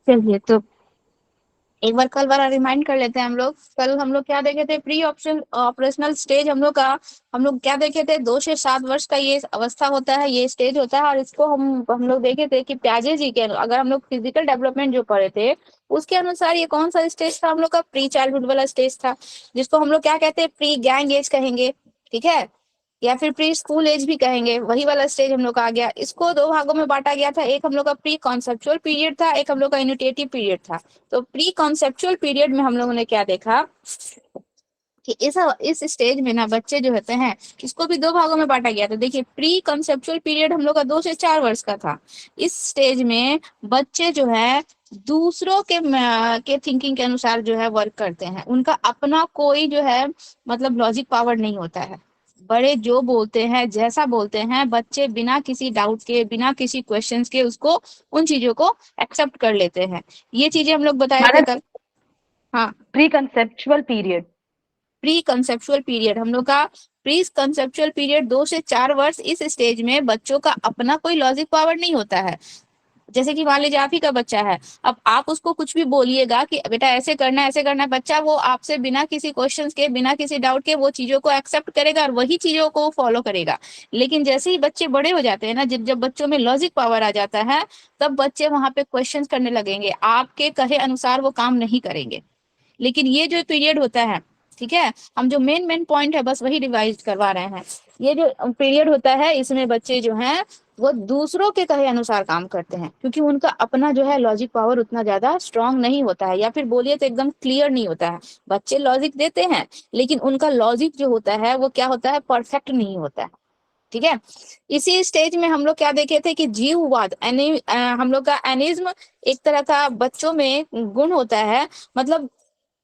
चलिए तो एक बार कल वाला रिमाइंड कर लेते हैं हम लोग। कल हम लोग क्या देखे थे, प्री ऑप्शन ऑपरेशनल स्टेज हम लोग का। हम लोग क्या देखे थे, 2 से 7 वर्ष का ये अवस्था होता है, ये स्टेज होता है। और इसको हम लोग देखे थे कि प्याजे जी के अगर हम लोग फिजिकल डेवलपमेंट जो पढ़े थे उसके अनुसार ये कौन सा स्टेज था हम लोग का, प्री चाइल्डहुड वाला स्टेज था, जिसको हम लोग क्या कहते हैं, प्री गैंग एज कहेंगे। ठीक है, या फिर प्री स्कूल एज भी कहेंगे, वही वाला स्टेज हम लोग का आ गया। इसको 2 भागों में बांटा गया था, एक हम लोग का प्री कॉन्सेप्चुअल पीरियड था, एक हम लोग का इनिशिएटिव पीरियड था। तो प्री कॉन्सेप्चुअल पीरियड में हम लोगों ने क्या देखा कि इस स्टेज में ना बच्चे जो होते हैं, इसको भी 2 भागों में बांटा गया था। देखिए, प्री कॉन्सेप्चुअल पीरियड हम लोग का 2 से 4 वर्ष का था। इस स्टेज में बच्चे जो है दूसरों के थिंकिंग के अनुसार जो है वर्क करते हैं। उनका अपना कोई जो है मतलब लॉजिक पावर नहीं होता है। बड़े जो बोलते हैं, जैसा बोलते हैं, बच्चे बिना किसी डाउट के, बिना किसी क्वेश्चंस के उसको, उन चीजों को एक्सेप्ट कर लेते हैं। ये चीजें हम लोग बताए थे माने कल। हाँ, pre conceptual period. Pre conceptual period हम लोग का, प्री कंसेप्चुअल पीरियड 2 से 4 वर्ष, इस स्टेज में बच्चों का अपना कोई लॉजिक पावर नहीं होता है। जैसे कि मान लीजिए आप ही का बच्चा है, अब आप उसको कुछ भी बोलिएगा कि बेटा ऐसे करना है, ऐसे करना है, बच्चा वो आपसे बिना किसी क्वेश्चंस के, बिना किसी डाउट के वो चीजों को एक्सेप्ट करेगा और वही चीजों को फॉलो करेगा। लेकिन जैसे ही बच्चे बड़े हो जाते हैं ना, जब जब बच्चों में लॉजिक पावर आ जाता है, तब बच्चे वहां पे क्वेश्चंस करने लगेंगे, आपके कहे अनुसार वो काम नहीं करेंगे। लेकिन ये जो पीरियड होता है, ठीक है, हम जो मेन मेन पॉइंट है बस वही रिवाइज करवा रहे हैं। ये जो पीरियड होता है, इसमें बच्चे जो हैं वो दूसरों के कहे अनुसार काम करते हैं, क्योंकि उनका अपना जो है लॉजिक पावर उतना ज्यादा स्ट्रांग नहीं होता है, या फिर बोलिए तो एकदम क्लियर नहीं होता है। बच्चे लॉजिक देते हैं, लेकिन उनका लॉजिक जो होता है वो क्या होता है, परफेक्ट नहीं होता है। ठीक है, इसी स्टेज में हम लोग क्या देखे थे कि जीववाद हम लोग का एनिज्म एक तरह का बच्चों में गुण होता है। मतलब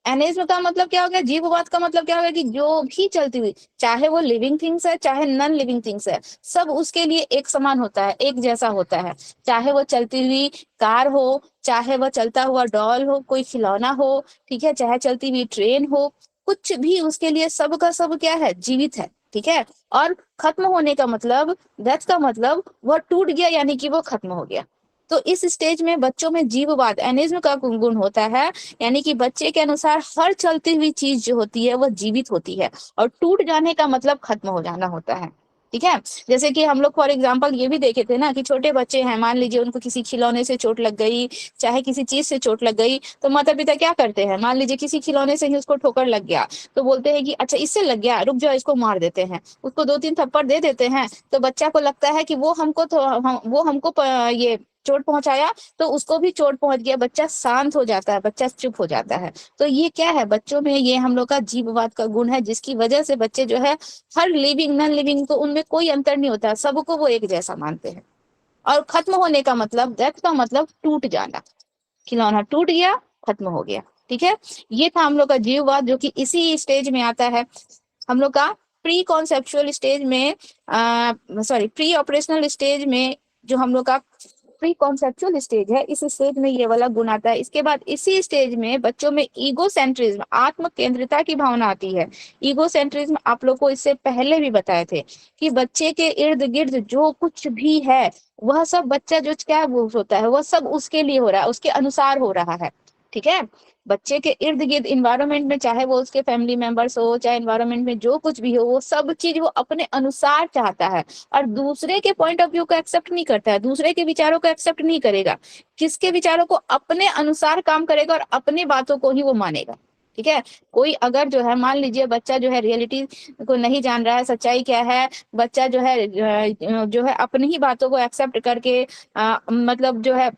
एनिज्म का मतलब क्या हो गया, जीववाद का मतलब क्या हो गया कि जो भी चलती हुई, चाहे वो लिविंग थिंग्स है चाहे नॉन लिविंग थिंग्स है, सब उसके लिए एक समान होता है, एक जैसा होता है। चाहे वो चलती हुई कार हो, चाहे वो चलता हुआ डॉल हो, कोई खिलौना हो, ठीक है, चाहे चलती हुई ट्रेन हो, कुछ भी उसके लिए सब का सब क्या है, जीवित है। ठीक है, और खत्म होने का मतलब, डेथ का मतलब वह टूट गया, यानी कि वो खत्म हो गया। तो इस स्टेज में बच्चों में जीववाद एनिज्म का गुण होता है, यानी कि बच्चे के अनुसार हर चलती हुई चीज जो होती है वह जीवित होती है, और टूट जाने का मतलब खत्म हो जाना होता है। ठीक है, जैसे कि हम लोग फॉर एग्जांपल ये भी देखे थे ना कि छोटे बच्चे हैं, मान लीजिए उनको किसी खिलौने से चोट लग गई, चाहे किसी चीज से चोट लग गई, तो माता पिता क्या करते हैं, मान लीजिए किसी खिलौने से ही उसको ठोकर लग गया, तो बोलते हैं कि अच्छा इससे लग गया, रुक जाओ इसको मार देते हैं, उसको 2-3 थप्पड़ दे देते हैं। तो बच्चा को लगता है कि वो हमको ये चोट पहुंचाया, तो उसको भी चोट पहुंच गया, बच्चा शांत हो जाता है, बच्चा चुप हो जाता है। तो ये क्या है, बच्चों में ये हम लोग का जीववाद का गुण है, जिसकी वजह से बच्चे जो है हर लिविंग नॉन लिविंग को उनमें कोई अंतर नहीं होता है, सबको वो एक जैसा मानते हैं। और खत्म होने का मतलब, डेथ का मतलब टूट जाना, खिलौना टूट गया, खत्म हो गया। ठीक है, ये था हम लोग का जीववाद, जो कि इसी स्टेज में आता है। हम लोग का प्री कॉन्सेप्चुअल स्टेज में, सॉरी, प्री ऑपरेशनल स्टेज में, जो हम लोग का प्री कॉन्सेप्चुअल स्टेज है, इस स्टेज में ये वाला गुण आता है। इसके बाद इसी स्टेज में बच्चों में ईगो सेंट्रिज्म, आत्म केंद्रिता की भावना आती है। ईगो सेंट्रिज्म आप लोग को इससे पहले भी बताए थे कि बच्चे के इर्द गिर्द जो कुछ भी है, वह सब बच्चा जो क्या वो होता है, वह सब उसके लिए हो रहा है, उसके अनुसार हो रहा है। ठीक है, बच्चे के इर्द गिर्द इन्वायरमेंट में, चाहे वो उसके फैमिली मेंबर्स हो, चाहे इन्वायरमेंट में जो कुछ भी हो, वो सब चीज वो अपने अनुसार चाहता है, और दूसरे के पॉइंट ऑफ व्यू को एक्सेप्ट नहीं करता है, दूसरे के विचारों को एक्सेप्ट नहीं करेगा। किसके विचारों को, अपने अनुसार काम करेगा और अपनी बातों को ही वो मानेगा। ठीक है, कोई अगर जो है, मान लीजिए बच्चा जो है रियलिटी को नहीं जान रहा है, सच्चाई क्या है, बच्चा जो है अपनी ही बातों को एक्सेप्ट करके मतलब जो है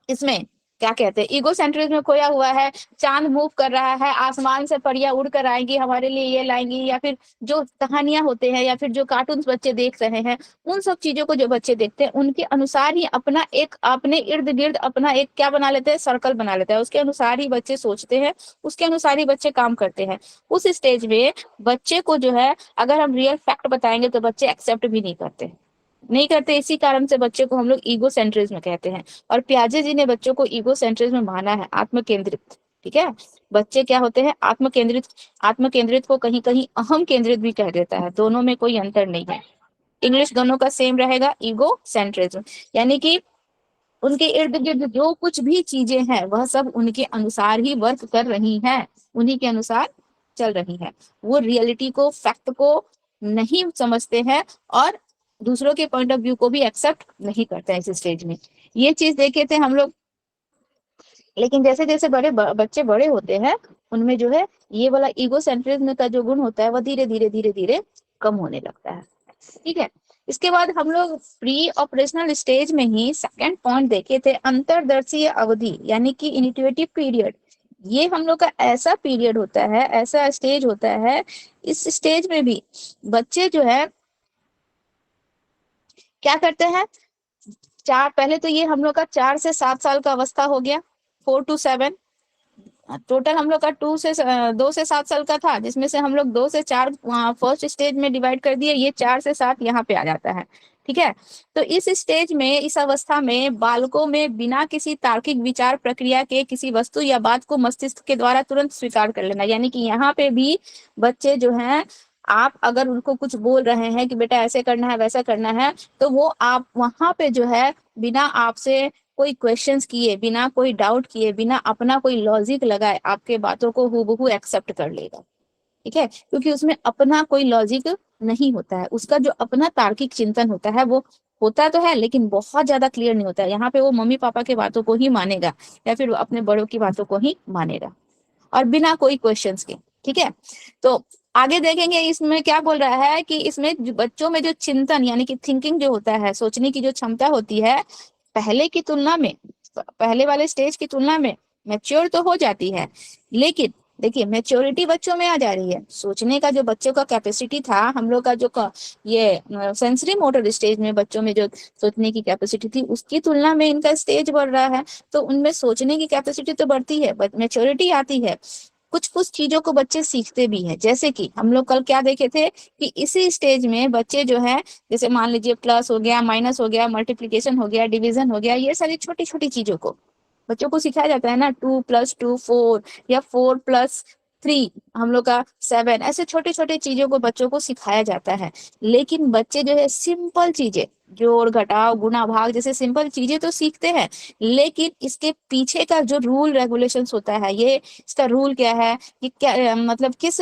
इसमें क्या कहते हैं, ईगो सेंट्रिज्म में खोया हुआ है। चांद मूव कर रहा है, आसमान से परियां उड़ कर आएंगी, हमारे लिए ये लाएंगी, या फिर जो कहानियां होते हैं, या फिर जो कार्टून्स बच्चे देख रहे हैं, उन सब चीजों को जो बच्चे देखते हैं उनके अनुसार ही अपना एक, अपने इर्द गिर्द अपना एक क्या बना लेते हैं, सर्कल बना लेते हैं, उसके अनुसार ही बच्चे सोचते हैं, उसके अनुसार ही बच्चे काम करते हैं। उस स्टेज में बच्चे को जो है, अगर हम रियल फैक्ट बताएंगे तो बच्चे एक्सेप्ट भी नहीं करते। इसी कारण से बच्चे को हम लोग ईगो सेंट्रिज्म कहते हैं। और प्याजे जी ने बच्चों को ईगो सेंट्रिज्म माना है, आत्म केंद्रित। ठीक है, बच्चे क्या होते हैं, आत्म केंद्रित। आत्म केंद्रित को कहीं कहीं अहम केंद्रित भी कह देता है, दोनों में कोई अंतर नहीं है। इंग्लिश दोनों का सेम रहेगा, ईगो सेंट्रिज्म, यानी कि उनके इर्द गिर्द जो कुछ भी चीजें हैं वह सब उनके अनुसार ही वर्क कर रही हैं, उन्हीं के अनुसार चल रही है। वो रियलिटी को, फैक्ट को नहीं समझते हैं और दूसरों के पॉइंट ऑफ व्यू को भी एक्सेप्ट नहीं करते हैं इस स्टेज में। ये चीज देखे थे हम लोग। लेकिन जैसे जैसे बच्चे बड़े होते हैं, उनमें जो है ये वाला ईगो सेंट्रिज्म का जो गुण होता है वह धीरे धीरे धीरे धीरे कम होने लगता है। ठीक है। इसके बाद हम लोग प्री ऑपरेशनल स्टेज में ही सेकंड पॉइंट देखे थे, अंतरदर्शी अवधि यानी कि इनिशिएटिव पीरियड। ये हम लोग का ऐसा पीरियड होता है, ऐसा स्टेज होता है, इस स्टेज में भी बच्चे जो है क्या करते हैं, चार, पहले तो ये हम लोग का 4 से 7 साल का अवस्था हो गया, 4 to 7। टोटल हम लोग का 2 से 7 साल का था, जिसमें से हम लोग 2 से 4 फर्स्ट स्टेज में डिवाइड कर दिए, ये 4 से 7 यहाँ पे आ जाता है। ठीक है। तो इस स्टेज में, इस अवस्था में बालकों में बिना किसी तार्किक विचार प्रक्रिया के किसी वस्तु या बात को मस्तिष्क के द्वारा तुरंत स्वीकार कर लेना, यानी कि यहाँ पे भी बच्चे जो हैं, आप अगर उनको कुछ बोल रहे हैं कि बेटा ऐसे करना है वैसा करना है, तो वो आप वहां पे जो है बिना आपसे कोई क्वेश्चंस किए, बिना कोई डाउट किए, बिना अपना कोई लॉजिक लगाए आपके बातों को हूबहू एक्सेप्ट कर लेगा। ठीक है। क्योंकि उसमें अपना कोई लॉजिक नहीं होता है, उसका जो अपना तार्किक चिंतन होता है वो होता तो है लेकिन बहुत ज्यादा क्लियर नहीं होता है। यहाँ पे वो मम्मी पापा की बातों को ही मानेगा या फिर वो अपने बड़ों की बातों को ही मानेगा और बिना कोई क्वेश्चंस के। ठीक है। तो आगे देखेंगे इसमें क्या बोल रहा है कि इसमें बच्चों में जो चिंतन यानी कि थिंकिंग जो होता है, सोचने की जो क्षमता होती है, पहले की तुलना में, पहले वाले स्टेज की तुलना में मैच्योर तो हो जाती है, लेकिन देखिए मैच्योरिटी बच्चों में आ जा रही है। सोचने का जो बच्चों का कैपेसिटी था, हम लोग का जो ये सेंसरी मोटर स्टेज में बच्चों में जो सोचने की कैपेसिटी थी, उसकी तुलना में इनका स्टेज बढ़ रहा है, तो उनमें सोचने की कैपेसिटी तो बढ़ती है, बट मैच्योरिटी आती है। कुछ कुछ चीजों को बच्चे सीखते भी हैं, जैसे कि हम लोग कल क्या देखे थे कि इसी स्टेज में बच्चे जो है, जैसे मान लीजिए प्लस हो गया, माइनस हो गया, मल्टीप्लीकेशन हो गया, डिवीजन हो गया, ये सारी छोटी छोटी चीजों को बच्चों को सिखाया जाता है ना, 2+2 4 या 4+3 हम लोग का 7, ऐसे छोटे छोटे चीजों को बच्चों को सिखाया जाता है। लेकिन बच्चे जो है सिंपल चीजें, जोड़ घटाव गुणा भाग जैसे सिंपल चीजें तो सीखते हैं, लेकिन इसके पीछे का जो रूल रेगुलेशंस होता है, ये इसका रूल क्या है, कि क्या मतलब किस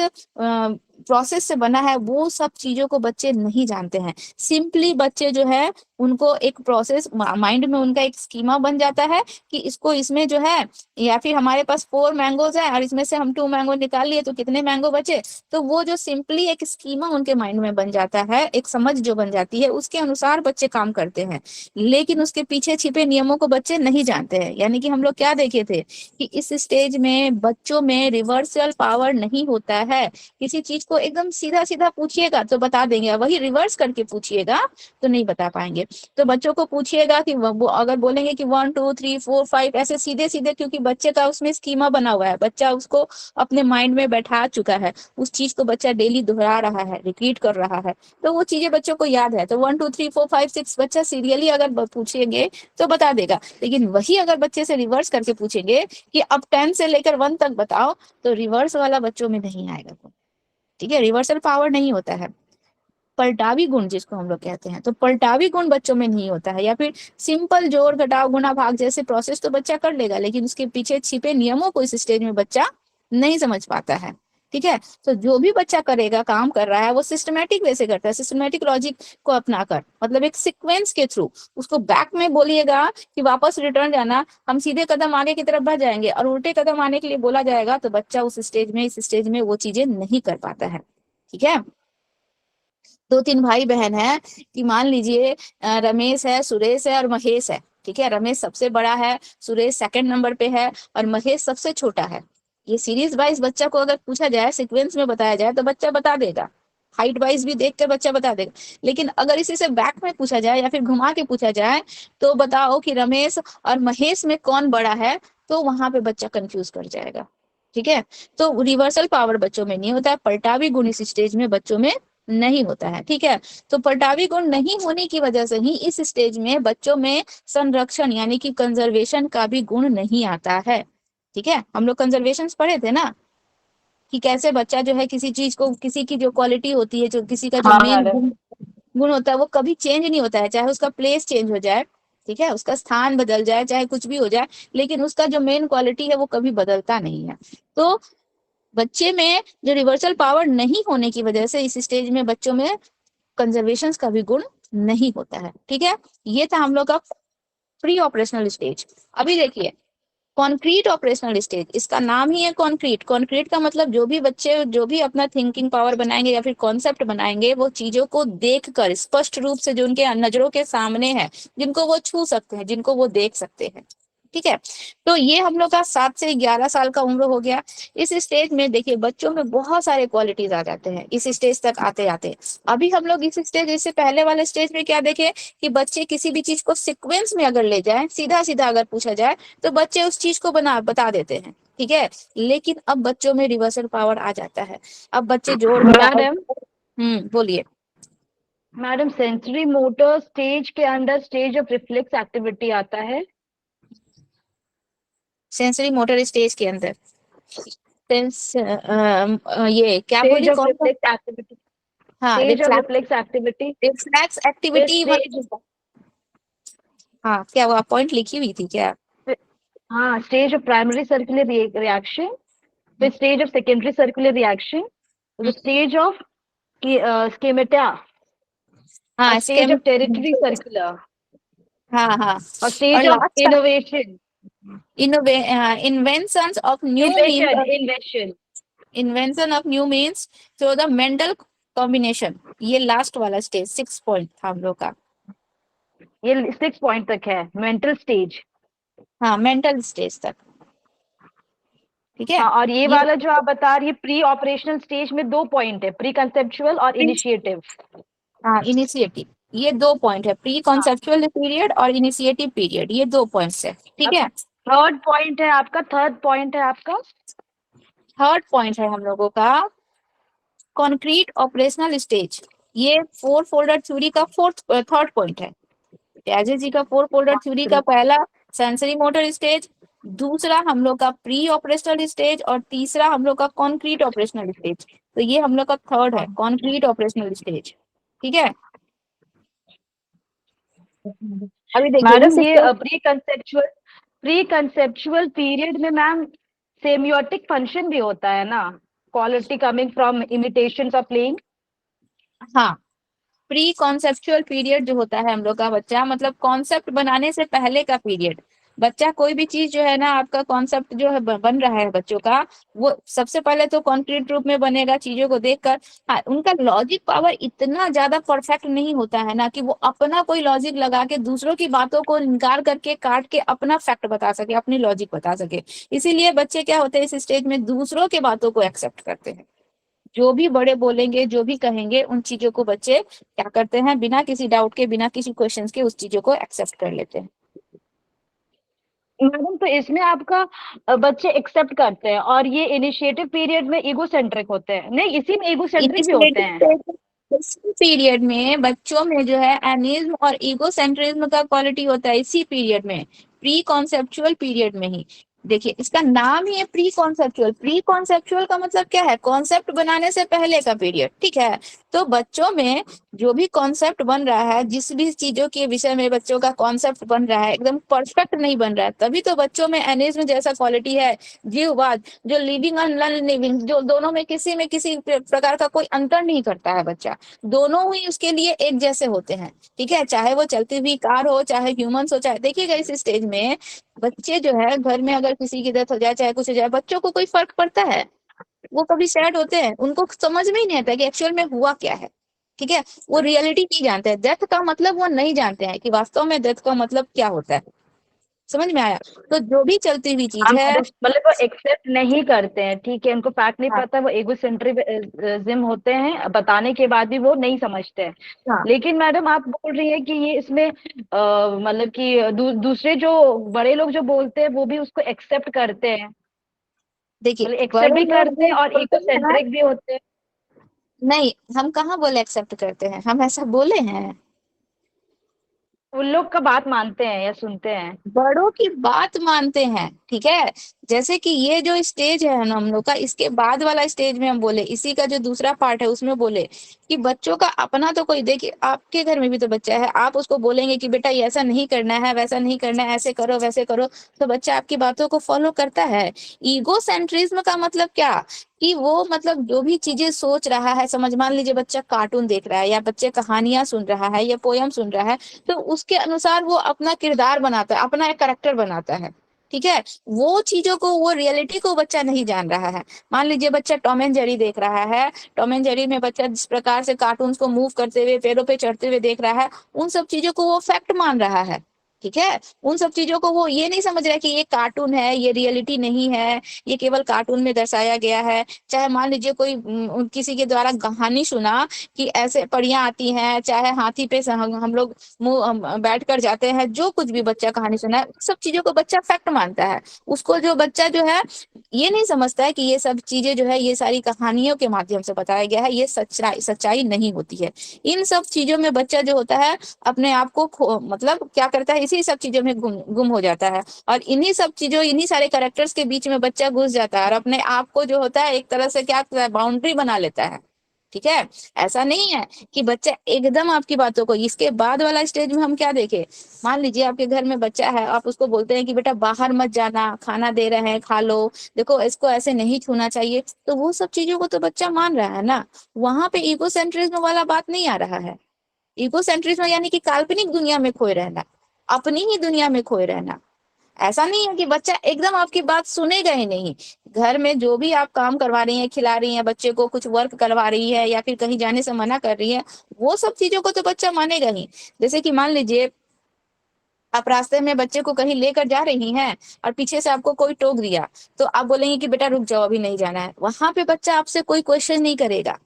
प्रोसेस से बना है, वो सब चीजों को बच्चे नहीं जानते हैं। सिंपली बच्चे जो है उनको एक प्रोसेस माइंड में, उनका एक स्कीमा बन जाता है कि इसको इसमें जो है, या फिर हमारे पास 4 मैंगोज है और इसमें से हम 2 मैंगो निकाल लिए तो कितने मैंगो बचे, तो वो जो सिंपली एक स्कीमा उनके माइंड में बन जाता है, एक समझ जो बन जाती है, उसके अनुसार बच्चे काम करते हैं। लेकिन उसके पीछे छिपे नियमों को बच्चे नहीं जानते हैं। यानी कि हम लोग क्या देखे थे कि इस स्टेज में बच्चों में रिवर्सल पावर नहीं होता है। किसी चीज को एकदम सीधा सीधा पूछिएगा तो बता देंगे, वही रिवर्स करके पूछिएगा तो नहीं बता पाएंगे। तो बच्चों को पूछिएगा कि वो अगर बोलेंगे कि 1 2 3 4 5 ऐसे सीधे सीधे, क्योंकि बच्चे का उसमें स्कीमा बना हुआ है, बच्चा उसको अपने माइंड में बैठा चुका है, उस चीज को बच्चा डेली दोहरा रहा है, रिपीट कर रहा है, तो वो चीजें बच्चों को याद है। तो 1 2 3 4 5 6 बच्चा सीरियली अगर पूछेंगे तो बता देगा। लेकिन वही अगर बच्चे से रिवर्स करके पूछेंगे कि अब 10 से लेकर 1 तक बताओ, तो रिवर्स वाला बच्चों में नहीं आएगा। ठीक है। रिवर्सल पावर नहीं होता है। पलटावी गुण जिसको हम लोग कहते हैं, तो पलटावी गुण बच्चों में नहीं होता है। या फिर सिंपल जोड़ घटाव गुणा भाग जैसे प्रोसेस तो बच्चा कर लेगा, लेकिन उसके पीछे छिपे नियमों को इस स्टेज में बच्चा नहीं समझ पाता है। ठीक है। तो जो भी बच्चा करेगा, काम कर रहा है, वो सिस्टमेटिक वे से करता है, सिस्टमेटिक लॉजिक को अपनाकर, मतलब एक सीक्वेंस के थ्रू। उसको बैक में बोलिएगा कि वापस रिटर्न जाना, हम सीधे कदम आगे की तरफ बढ़ जाएंगे, और उल्टे कदम आने के लिए बोला जाएगा तो बच्चा उस स्टेज में, इस स्टेज में वो चीजें नहीं कर पाता है। ठीक है। 2 3 भाई बहन है कि मान लीजिए रमेश है, सुरेश है और महेश है। ठीक है। रमेश सबसे बड़ा है, सुरेश सेकंड नंबर पे है और महेश सबसे छोटा है। ये सीरीज वाइज बच्चा को अगर पूछा जाए, सीक्वेंस में बताया जाए, तो बच्चा बता देगा, हाइट वाइज भी देख कर बच्चा बता देगा। लेकिन अगर इसी से बैक में पूछा जाए या फिर घुमा के पूछा जाए, तो बताओ कि रमेश और महेश में कौन बड़ा है, तो वहां पे बच्चा कंफ्यूज कर जाएगा। ठीक है। तो रिवर्सल पावर बच्चों में नहीं होता है, पलटावी गुण इस स्टेज में बच्चों में नहीं होता है। ठीक है। तो पलटावी गुण नहीं होने की वजह से ही इस स्टेज में बच्चों में संरक्षण यानी कि कंजर्वेशन का भी गुण नहीं आता है। ठीक है। हम लोग कंजर्वेशन पढ़े थे ना, कि कैसे बच्चा जो है किसी चीज को, किसी की जो क्वालिटी होती है, जो किसी का जो हाँ मेन मैडम। गुण गुण होता है, वो कभी चेंज नहीं होता है, चाहे उसका प्लेस चेंज हो जाए। ठीक है, उसका स्थान बदल जाए चाहे कुछ भी हो जाए, लेकिन उसका जो मेन क्वालिटी है वो कभी बदलता नहीं है। तो बच्चे में जो रिवर्सल पावर नहीं होने की वजह से इस स्टेज में बच्चों में कंजर्वेशन का भी गुण नहीं होता है। ठीक है, ये था हम लोग का प्री ऑपरेशनल स्टेज। अभी देखिए कॉन्क्रीट ऑपरेशनल स्टेज, इसका नाम ही है कॉन्क्रीट। कॉन्क्रीट का मतलब जो भी बच्चे जो भी अपना थिंकिंग पावर बनाएंगे या फिर कॉन्सेप्ट बनाएंगे, वो चीजों को देखकर स्पष्ट रूप से जो उनके नजरों के सामने है, जिनको वो छू सकते हैं, जिनको वो देख सकते हैं। ठीक है, तो ये हम लोग का 7 से 11 साल का उम्र हो गया। इस स्टेज में देखिए बच्चों में बहुत सारे क्वालिटीज आ जाते हैं इस स्टेज तक आते आते। अभी हम लोग इस स्टेज, इससे पहले वाले स्टेज में क्या देखे कि बच्चे किसी भी चीज को सिक्वेंस में अगर ले जाए, सीधा सीधा अगर पूछा जाए तो बच्चे उस चीज को बता देते हैं। ठीक है, लेकिन अब बच्चों में रिवर्सल पावर आ जाता है। अब बच्चे जोड़ घटाव, मैडम बोलिए। मैडम सेंसरी मोटर स्टेज के अंदर स्टेज ऑफ रिफ्लेक्स एक्टिविटी आता है। सेंसरी मोटर स्टेज के अंदर ये क्या स्टेज बोली, ऑफ कौन सा? रिफ्लेक्स एक्टिविटी, हाँ, stage of reflex activity, reflex फिर एक्टिविटी स्टेज, मतलब, हाँ क्या वो आप पॉइंट लिखी हुई थी क्या? हाँ stage of primary circular reaction, फिर stage of secondary circular reaction, hmm, stage of schemata, और हाँ stage scheme, of tertiary circular, हाँ हाँ, और और स्टेज ऑफ लास्ट का innovation, invention of new mean, invention. Invention of new means through the mental combination. ये last वाला stage 6 point था हम लोग का। ये 6 पॉइंट तक है मेंटल स्टेज। हाँ, मेंटल स्टेज तक। ठीक है, हाँ, और ये ये वाला जो आप बता रही है प्री ऑपरेशनल स्टेज में 2 पॉइंट है, प्री कंसेप्चुअल और इनिशिएटिव। हाँ इनिशिएटिव, ये 2 पॉइंट है, प्री हाँ, कॉन्सेप्चुअल पीरियड और इनिशिएटिव पीरियड, ये 2 पॉइंट्स है। ठीक अब है, थर्ड पॉइंट है आपका। थर्ड पॉइंट है हम लोगों का कॉन्क्रीट ऑपरेशनल स्टेज। ये 4 फोल्डर थ्योरी का फोर्थ थर्ड पॉइंट है। प्याजे जी का 4 फोल्डर थ्योरी का पहला सेंसरी मोटर स्टेज, दूसरा हम लोग का प्री ऑपरेशनल स्टेज, और तीसरा हम लोग का कॉन्क्रीट ऑपरेशनल स्टेज। तो ये हम लोग का थर्ड है, कॉन्क्रीट ऑपरेशनल स्टेज। ठीक है, अभी देखिए इस मैडम ये स्टेज, प्री कंसेप्चुअल पीरियड में मैम सेमियोटिक फंक्शन भी होता है ना, quality coming from imitations of playing. हाँ प्री कॉन्सेप्चुअल पीरियड जो होता है हम लोग का बच्चा, मतलब कॉन्सेप्ट बनाने से पहले का पीरियड। बच्चा कोई भी चीज जो है ना, आपका कॉन्सेप्ट जो है बन रहा है बच्चों का, वो सबसे पहले तो कॉन्क्रीट रूप में बनेगा चीजों को देखकर। हाँ, उनका लॉजिक पावर इतना ज्यादा परफेक्ट नहीं होता है ना कि वो अपना कोई लॉजिक लगा के दूसरों की बातों को इनकार करके काट के अपना फैक्ट बता सके, अपनी लॉजिक बता सके। इसीलिए बच्चे क्या होते हैं इस स्टेज में, दूसरों के बातों को एक्सेप्ट करते हैं। जो भी बड़े बोलेंगे, जो भी कहेंगे, उन चीजों को बच्चे क्या करते हैं, बिना किसी डाउट के, बिना किसी क्वेश्चंस के उस चीजों को एक्सेप्ट कर लेते हैं। मैडम तो इसमें आपका बच्चे एक्सेप्ट करते हैं, और ये इनिशिएटिव पीरियड में ईगो सेंट्रिक होते हैं, नहीं इसी में ईगो सेंट्रिक भी होते हैं। इसी पीरियड में बच्चों में जो है एनिज्म और ईगोसेंट्रिज्म का क्वालिटी होता है, इसी पीरियड में, प्री कॉन्सेप्चुअल पीरियड में ही। देखिए इसका नाम ही है प्री कॉन्सेप्चुअल। प्री कॉन्सेप्चुअल का मतलब क्या है, कॉन्सेप्ट बनाने से पहले का पीरियड। ठीक है, तो बच्चों में जो भी कॉन्सेप्ट बन रहा है, जिस भी चीजों के विषय में बच्चों का कॉन्सेप्ट बन रहा है, एकदम परफेक्ट नहीं बन रहा है, तभी तो बच्चों में एनिज्म जैसा क्वालिटी है, जीववाद, जो लिविंग और नॉन लिविंग, जो दोनों में किसी प्रकार का कोई अंतर नहीं करता है बच्चा, दोनों ही उसके लिए एक जैसे होते हैं। ठीक है, चाहे वो चलती हुई कार हो, चाहे ह्यूमंस हो, चाहे, देखिएगा इस स्टेज में बच्चे जो है घर में अगर किसी की डेथ हो जाए, चाहे कुछ हो जाए, बच्चों को कोई फर्क पड़ता है? वो कभी सैड होते हैं? उनको समझ में ही नहीं आता कि एक्चुअल में हुआ क्या है। ठीक है, वो रियलिटी नहीं जानते हैं, डेथ का मतलब वो नहीं जानते हैं कि वास्तव में डेथ का मतलब क्या होता है। समझ में आया? तो जो भी चलती हुई चीज हम है, मतलब वो एक्सेप्ट नहीं करते हैं, ठीक है, उनको फैक्ट नहीं हाँ पता, वो एगोसेंट्रिज्म होते हैं, बताने के बाद भी वो नहीं समझते हैं। हाँ, लेकिन मैडम आप बोल रही है कि ये इसमें मतलब कि दूसरे जो बड़े लोग जो बोलते हैं वो भी उसको एक्सेप्ट करते हैं, देखिए मतलब एक्सेप्ट बड़े भी लोग करते जो हैं और बोलते हैं ना, इकोसेंट्रिक भी होते हैं। नहीं हम कहाँ बोले एक्सेप्ट करते हैं, हम ऐसा बोले हैं? उन लोग का बात मानते हैं या सुनते हैं? बड़ों की बात मानते हैं, ठीक है। जैसे कि ये जो स्टेज है ना हम लोग का, इसके बाद वाला स्टेज में हम बोले, इसी का जो दूसरा पार्ट है उसमें बोले कि बच्चों का अपना तो कोई, देखिए आपके घर में भी तो बच्चा है, आप उसको बोलेंगे कि बेटा ये ऐसा नहीं करना है, वैसा नहीं करना है, ऐसे करो वैसे करो, तो बच्चा आपकी बातों को फॉलो करता है। ईगो सेंट्रिज्म का मतलब क्या, कि वो मतलब जो भी चीजें सोच रहा है, समझ मान लीजिए बच्चा कार्टून देख रहा है या बच्चे कहानियां सुन रहा है या पोयम सुन रहा है, तो उसके अनुसार वो अपना किरदार बनाता है, अपना एक करेक्टर बनाता है, ठीक है। वो चीजों को, वो रियलिटी को बच्चा नहीं जान रहा है। मान लीजिए बच्चा टॉम एंड जेरी देख रहा है, टॉम एंड जेरी में बच्चा जिस प्रकार से कार्टून्स को मूव करते हुए, पेड़ों पे चढ़ते हुए देख रहा है, उन सब चीजों को वो फैक्ट मान रहा है, ठीक है। उन सब चीजों को वो ये नहीं समझ रहा है कि ये कार्टून है, ये रियलिटी नहीं है, ये केवल कार्टून में दर्शाया गया है। चाहे मान लीजिए कोई किसी के द्वारा कहानी सुना कि ऐसे परियां आती हैं, चाहे हाथी पे हम लोग बैठ कर जाते हैं, जो कुछ भी बच्चा कहानी सुना है, उन सब चीजों को बच्चा फैक्ट मानता है। उसको जो बच्चा जो है ये नहीं समझता है कि ये सब चीजें जो है, ये सारी कहानियों के माध्यम से बताया गया है, ये सच्चाई सच्चाई नहीं होती है। इन सब चीजों में बच्चा जो होता है अपने आप को मतलब क्या करता है, इसी सब चीजों में गुम हो जाता है, और इन्हीं सब चीजों, इन्हीं सारे कैरेक्टर्स के बीच में बच्चा घुस जाता है, और अपने आप को जो होता है एक तरह से क्या बाउंड्री बना लेता है, ठीक है। ऐसा नहीं है कि बच्चा एकदम आपकी बातों को, इसके बाद वाला स्टेज में हम क्या देखे, मान लीजिए आपके घर में बच्चा है, आप उसको बोलते हैं कि बेटा बाहर मत जाना, खाना दे रहे हैं खा लो, देखो इसको ऐसे नहीं छूना चाहिए, तो वो सब चीजों को तो बच्चा मान रहा है ना। वहां पे ईगो सेंट्रिज्म वाला बात नहीं आ रहा है। ईगो सेंट्रिज्म यानी कि काल्पनिक दुनिया में खोए रहना, अपनी ही दुनिया में खोए रहना। ऐसा नहीं है कि बच्चा एकदम आपकी बात सुनेगा ही नहीं। घर में जो भी आप काम करवा रही हैं, खिला रही हैं बच्चे को, कुछ वर्क करवा रही है या फिर कहीं जाने से मना कर रही है, वो सब चीजों को तो बच्चा मानेगा ही। जैसे कि मान लीजिए आप रास्ते में बच्चे को कहीं लेकर जा रही हैं और पीछे से आपको कोई टोक दिया, तो आप बोलेंगे कि बेटा रुक जाओ अभी नहीं जाना है, वहां पे बच्चा आपसे कोई क्वेश्चन नहीं करेगा।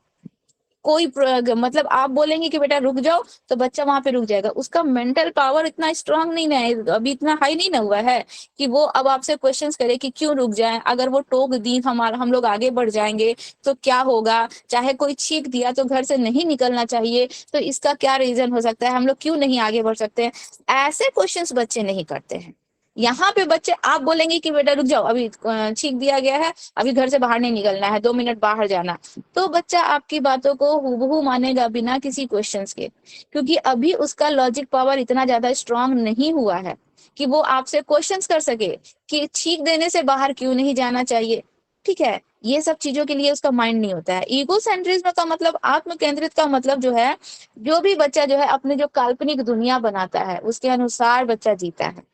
मतलब आप बोलेंगे कि बेटा रुक जाओ, तो बच्चा वहां पे रुक जाएगा। उसका मेंटल पावर इतना स्ट्रांग नहीं ना है, अभी इतना हाई नहीं ना हुआ है कि वो अब आपसे क्वेश्चंस करे कि क्यों रुक जाए, अगर वो टोक दी, हम लोग आगे बढ़ जाएंगे तो क्या होगा, चाहे कोई छींक दिया तो घर से नहीं निकलना चाहिए, तो इसका क्या रीजन हो सकता है, हम लोग क्यों नहीं आगे बढ़ सकते हैं, ऐसे क्वेश्चंस बच्चे नहीं करते हैं। यहाँ पे बच्चे, आप बोलेंगे कि बेटा रुक जाओ अभी छींक दिया गया है, अभी घर से बाहर नहीं निकलना है, 2 मिनट बाहर जाना, तो बच्चा आपकी बातों को हूबहू मानेगा बिना किसी क्वेश्चंस के, क्योंकि अभी उसका लॉजिक पावर इतना ज्यादा स्ट्रांग नहीं हुआ है कि वो आपसे क्वेश्चंस कर सके कि छींक देने से बाहर क्यों नहीं जाना चाहिए, ठीक है। ये सब चीजों के लिए उसका माइंड नहीं होता है। ईगो सेंट्रिज्म का मतलब, आत्म केंद्रित का मतलब जो है, जो भी बच्चा जो है अपने जो काल्पनिक दुनिया बनाता है उसके अनुसार बच्चा जीता है,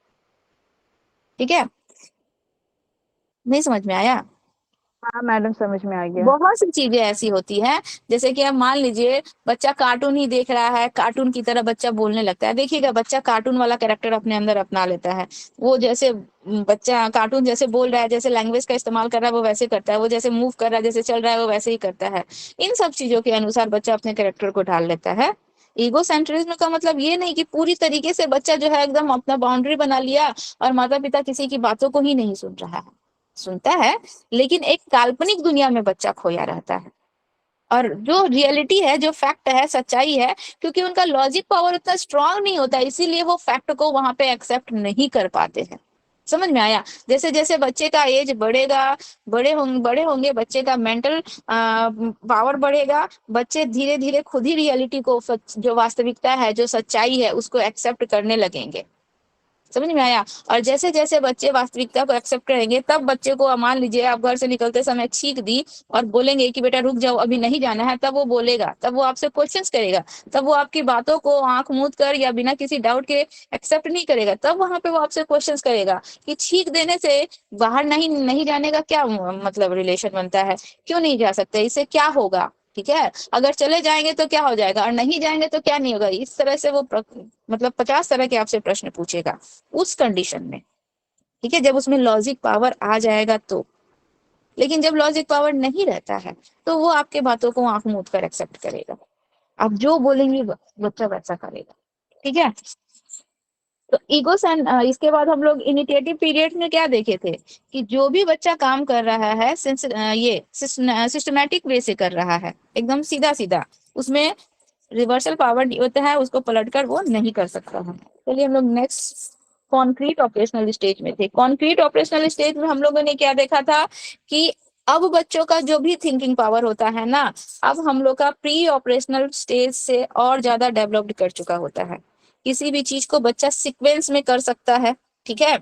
ठीक है। नहीं समझ में आया? हाँ मैडम, समझ में आ गया। बहुत सी चीजें ऐसी होती हैं, जैसे कि अब मान लीजिए बच्चा कार्टून ही देख रहा है, कार्टून की तरह बच्चा बोलने लगता है, देखिएगा बच्चा कार्टून वाला कैरेक्टर अपने अंदर अपना लेता है। वो जैसे बच्चा कार्टून जैसे बोल रहा है, जैसे लैंग्वेज का इस्तेमाल कर रहा है वो वैसे करता है, वो जैसे मूव कर रहा है, जैसे चल रहा है वो वैसे ही करता है। इन सब चीजों के अनुसार बच्चा अपने कैरेक्टर को ढाल लेता है। ईगो सेंट्रिज्म का मतलब ये नहीं कि पूरी तरीके से बच्चा जो है एकदम अपना बाउंड्री बना लिया और माता पिता किसी की बातों को ही नहीं सुन रहा है, सुनता है, लेकिन एक काल्पनिक दुनिया में बच्चा खोया रहता है। और जो रियलिटी है, जो फैक्ट है, सच्चाई है, क्योंकि उनका लॉजिक पावर उतना स्ट्रांग नहीं होता, इसीलिए वो फैक्ट को वहां पे एक्सेप्ट नहीं कर पाते हैं। समझ में आया? जैसे जैसे बच्चे का एज बढ़ेगा, बड़े होंगे बच्चे का मेंटल पावर बढ़ेगा, बच्चे धीरे धीरे खुद ही रियलिटी को, जो वास्तविकता है, जो सच्चाई है, उसको एक्सेप्ट करने लगेंगे। समझ में आया? और जैसे जैसे बच्चे वास्तविकता को एक्सेप्ट करेंगे, तब बच्चे को, मान लीजिए आप घर से निकलते समय छींक दी और बोलेंगे कि बेटा रुक जाओ अभी नहीं जाना है, तब वो बोलेगा, तब वो आपसे क्वेश्चंस करेगा, तब वो आपकी बातों को आंख मूंद कर या बिना किसी डाउट के एक्सेप्ट नहीं करेगा, तब वहां पे वो आपसे क्वेश्चंस करेगा कि छींक देने से बाहर नहीं नहीं जाने का क्या मतलब रिलेशन बनता है, क्यों नहीं जा सकते, इससे क्या होगा, ठीक है, अगर चले जाएंगे तो क्या हो जाएगा और नहीं जाएंगे तो क्या नहीं होगा। इस तरह से वो मतलब 50 तरह के आपसे प्रश्न पूछेगा उस कंडीशन में, ठीक है, जब उसमें लॉजिक पावर आ जाएगा तो। लेकिन जब लॉजिक पावर नहीं रहता है तो वो आपके बातों को आंख मूंद कर एक्सेप्ट करेगा, आप जो बोलेंगे बच्चा वैसा करेगा, ठीक है। तो ईगोस एंड इसके बाद हम लोग इनिशिएटिव पीरियड में क्या देखे थे, कि जो भी बच्चा काम कर रहा है ये सिस्टमैटिक वे से कर रहा है, एकदम सीधा सीधा, उसमें रिवर्सल पावर नहीं होता है, उसको पलटकर वो नहीं कर सकता है। चलिए हम लोग नेक्स्ट कॉन्क्रीट ऑपरेशनल स्टेज में थे। कॉन्क्रीट ऑपरेशनल स्टेज में हम लोगों ने क्या देखा था कि अब बच्चों का जो भी थिंकिंग पावर होता है ना, अब हम लोग का प्री ऑपरेशनल स्टेज से और ज्यादा डेवलप्ड कर चुका होता है। किसी भी चीज को बच्चा सीक्वेंस में कर सकता है, ठीक है,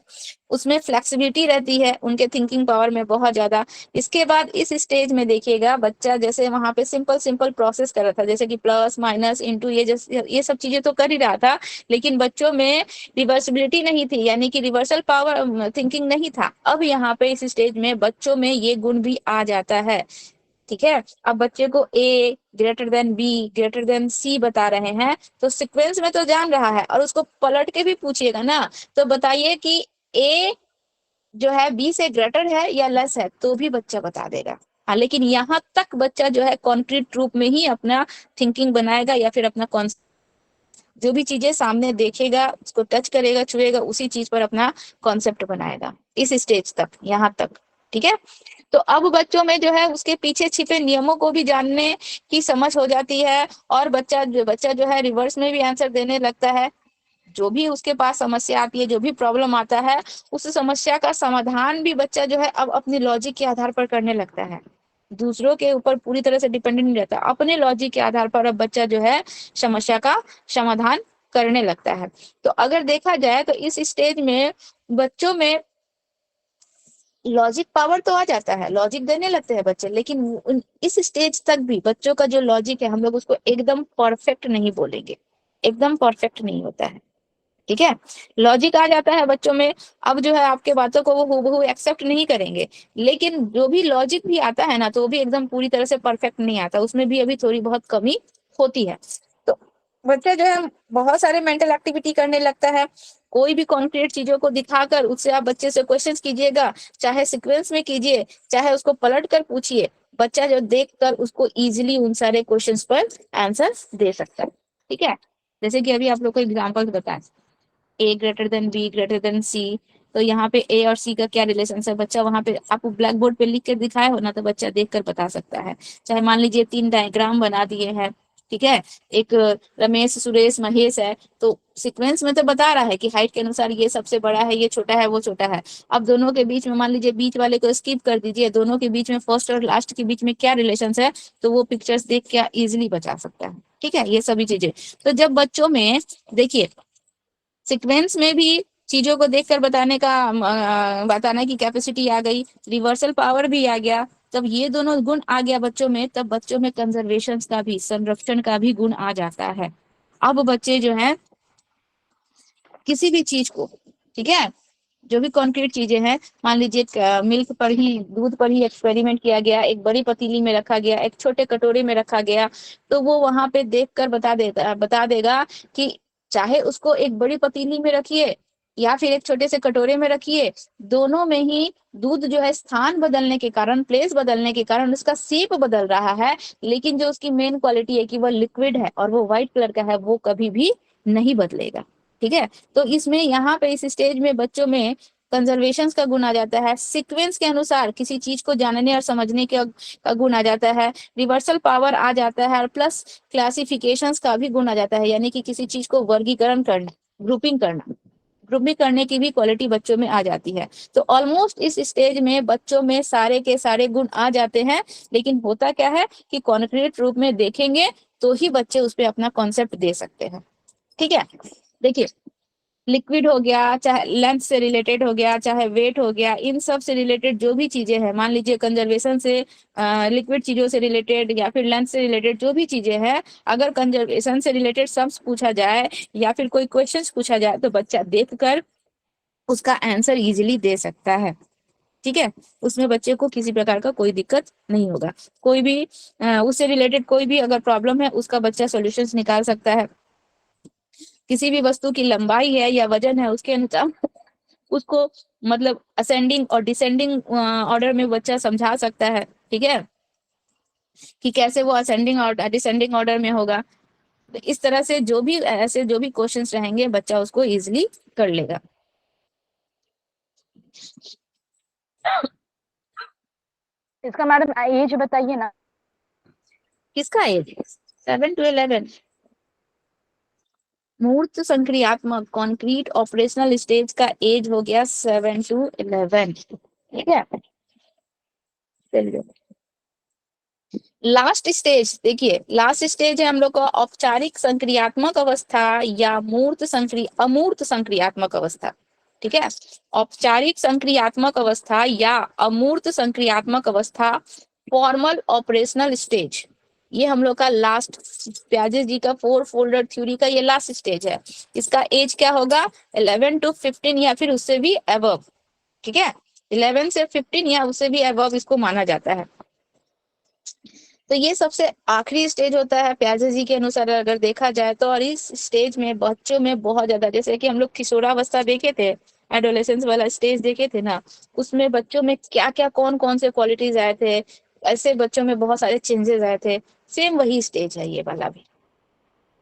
उसमें फ्लेक्सिबिलिटी रहती है उनके थिंकिंग पावर में बहुत ज्यादा। इसके बाद इस स्टेज में देखिएगा बच्चा जैसे वहां पे सिंपल सिंपल प्रोसेस कर रहा था, जैसे कि प्लस माइनस इंटू ये सब चीजें तो कर ही रहा था, लेकिन बच्चों में रिवर्सिबिलिटी नहीं थी, यानी कि रिवर्सल पावर थिंकिंग नहीं था। अब यहाँ पे इस स्टेज में बच्चों में ये गुण भी आ जाता है, ठीक है। अब बच्चे को A greater than B greater than C बता रहे हैं, तो सीक्वेंस में तो जान रहा है, और उसको पलट के भी पूछिएगा ना, तो बताइए कि ए जो है बी से ग्रेटर है या लेस है, तो भी बच्चा बता देगा। हाँ, लेकिन यहाँ तक बच्चा जो है कॉन्क्रीट रूप में ही अपना थिंकिंग बनाएगा, या फिर अपना जो भी चीजें सामने देखेगा, उसको टच करेगा, छुएगा, उसी चीज पर अपना कॉन्सेप्ट बनाएगा, इस स्टेज तक, यहाँ तक, ठीक है। तो अब बच्चों में जो है उसके पीछे छिपे नियमों को भी जानने की समझ हो जाती है, और बच्चा जो है रिवर्स में भी आंसर देने लगता है। जो भी उसके पास समस्या आती है, जो भी प्रॉब्लम आता है, उस समस्या का समाधान भी बच्चा जो है अब अपने लॉजिक के आधार पर करने लगता है। दूसरों के ऊपर पूरी तरह से डिपेंडेंट नहीं रहता, अपने लॉजिक के आधार पर अब बच्चा जो है समस्या का समाधान करने लगता है। तो अगर देखा जाए तो इस स्टेज में बच्चों में लॉजिक पावर तो आ जाता है, लॉजिक देने लगते हैं बच्चे, लेकिन इस स्टेज तक भी बच्चों का जो लॉजिक है, हम लोग उसको एकदम परफेक्ट नहीं बोलेंगे, एकदम परफेक्ट नहीं होता है, ठीक है। लॉजिक आ जाता है बच्चों में, अब जो है आपके बातों को वो हूबहू एक्सेप्ट नहीं करेंगे, लेकिन जो भी लॉजिक भी आता है ना, तो वो भी एकदम पूरी तरह से परफेक्ट नहीं आता, उसमें भी अभी थोड़ी बहुत कमी होती है। तो बच्चा जो है बहुत सारे मेंटल एक्टिविटी करने लगता है। कोई भी कॉन्क्रीट चीजों को दिखाकर उससे आप बच्चे से क्वेश्चंस कीजिएगा, चाहे सीक्वेंस में कीजिए, चाहे उसको पलट कर पूछिए, बच्चा जो देख कर उसको इजिली उन सारे क्वेश्चंस पर आंसर दे सकता है, ठीक है। जैसे कि अभी आप लोग को एग्जाम्पल बताएं, A greater than B greater than C, तो यहाँ पे ए और सी का क्या रिलेशन है, बच्चा वहां पे आपको ब्लैक बोर्ड पे लिख कर दिखाया हो ना, तो बच्चा देख कर बता सकता है। चाहे मान लीजिए 3 डायग्राम बना दिए हैं, ठीक है, एक रमेश सुरेश महेश है, तो सीक्वेंस में तो बता रहा है कि हाइट के अनुसार ये सबसे बड़ा है, ये छोटा है, वो छोटा है। अब दोनों के बीच में मान लीजिए बीच वाले को स्किप कर दीजिए, दोनों के बीच में फर्स्ट और लास्ट के बीच में क्या रिलेशन है, तो वो पिक्चर्स देख के इजिली बचा सकता है, ठीक है, ये सभी चीजें। तो जब बच्चों में देखिए सीक्वेंस में भी चीजों को देखकर बताने की कैपेसिटी आ गई, रिवर्सल पावर भी आ गया, जब ये दोनों गुण आ गया बच्चों में, तब बच्चों में कंजर्वेशन का भी, संरक्षण का भी गुण आ जाता है। अब बच्चे जो है किसी भी चीज को, ठीक है, जो भी कॉन्क्रीट चीजें हैं, मान लीजिए मिल्क पर ही, दूध पर ही एक्सपेरिमेंट किया गया, एक बड़ी पतीली में रखा गया, एक छोटे कटोरे में रखा गया, तो वो वहां पे देखकर बता देगा कि चाहे उसको एक बड़ी पतीली में रखिए या फिर एक छोटे से कटोरे में रखिए, दोनों में ही दूध जो है स्थान बदलने के कारण, प्लेस बदलने के कारण उसका शेप बदल रहा है, लेकिन जो उसकी मेन क्वालिटी है कि वो लिक्विड है और वो व्हाइट कलर का है, वो कभी भी नहीं बदलेगा, ठीक है। तो इसमें यहाँ पे इस स्टेज में बच्चों में कंजर्वेशन का गुण आ जाता है, सीक्वेंस के अनुसार किसी चीज को जानने और समझने का गुण आ जाता है, रिवर्सल पावर आ जाता है, और प्लस क्लासिफिकेशंस का भी गुण आ जाता है, यानी कि किसी चीज को वर्गीकरण करना, ग्रुपिंग करने की भी क्वालिटी बच्चों में आ जाती है। तो ऑलमोस्ट इस स्टेज में बच्चों में सारे के सारे गुण आ जाते हैं, लेकिन होता क्या है कि कॉन्क्रीट रूप में देखेंगे तो ही बच्चे उस पर अपना कॉन्सेप्ट दे सकते हैं, ठीक है। देखिए लिक्विड हो गया, चाहे लेंथ से रिलेटेड हो गया, चाहे वेट हो गया, इन सब से रिलेटेड जो भी चीजें हैं, मान लीजिए कंजर्वेशन से लिक्विड चीजों से रिलेटेड या फिर लेंथ से रिलेटेड जो भी चीजें हैं, अगर कंजर्वेशन से रिलेटेड सब पूछा जाए या फिर कोई क्वेश्चन पूछा जाए, तो बच्चा देखकर उसका आंसर इजिली दे सकता है, ठीक है। उसमें बच्चे को किसी प्रकार का कोई दिक्कत नहीं होगा, कोई भी उससे रिलेटेड कोई भी अगर प्रॉब्लम है, उसका बच्चा सॉल्यूशंस निकाल सकता है। किसी भी वस्तु की लंबाई है या वजन है, उसके अनुसार उसको मतलब असेंडिंग और डिसेंडिंग ऑर्डर में बच्चा समझा सकता है, ठीक है, कि कैसे वो असेंडिंग और डिसेंडिंग ऑर्डर में होगा। तो इस तरह से जो भी ऐसे जो भी क्वेश्चंस रहेंगे, बच्चा उसको इजिली कर लेगा। इसका मैडम एज बताइए ना। किसका एज 7 to 11? मूर्त संक्रियात्मक कॉन्क्रीट ऑपरेशनल स्टेज का एज हो गया 7 to 11। ठीक है, चलिए लास्ट स्टेज देखिए, लास्ट स्टेज है हम लोग का औपचारिक संक्रियात्मक अवस्था या अमूर्त संक्रियात्मक अवस्था। ठीक है, औपचारिक संक्रियात्मक अवस्था या अमूर्त संक्रियात्मक अवस्था, फॉर्मल ऑपरेशनल स्टेज, ये हम लोग का लास्ट, प्याजे जी का 4 फोल्डर थ्योरी का ये लास्ट स्टेज है। इसका एज क्या होगा, 11 to 15 या फिर उससे भी अबव। ठीक है, 11 से 15 या उससे भी अबव इसको माना जाता है। तो ये सबसे आखिरी स्टेज होता है प्याजे जी के अनुसार अगर देखा जाए तो। और इस स्टेज में बच्चों में बहुत ज्यादा, जैसे कि हम लोग किशोरावस्था देखे थे, एडोलेसेंस वाला स्टेज देखे थे ना, उसमें बच्चों में क्या क्या कौन कौन से क्वालिटीज आए थे, ऐसे बच्चों में बहुत सारे चेंजेस आए थे। सेम वही स्टेज है ये वाला भी।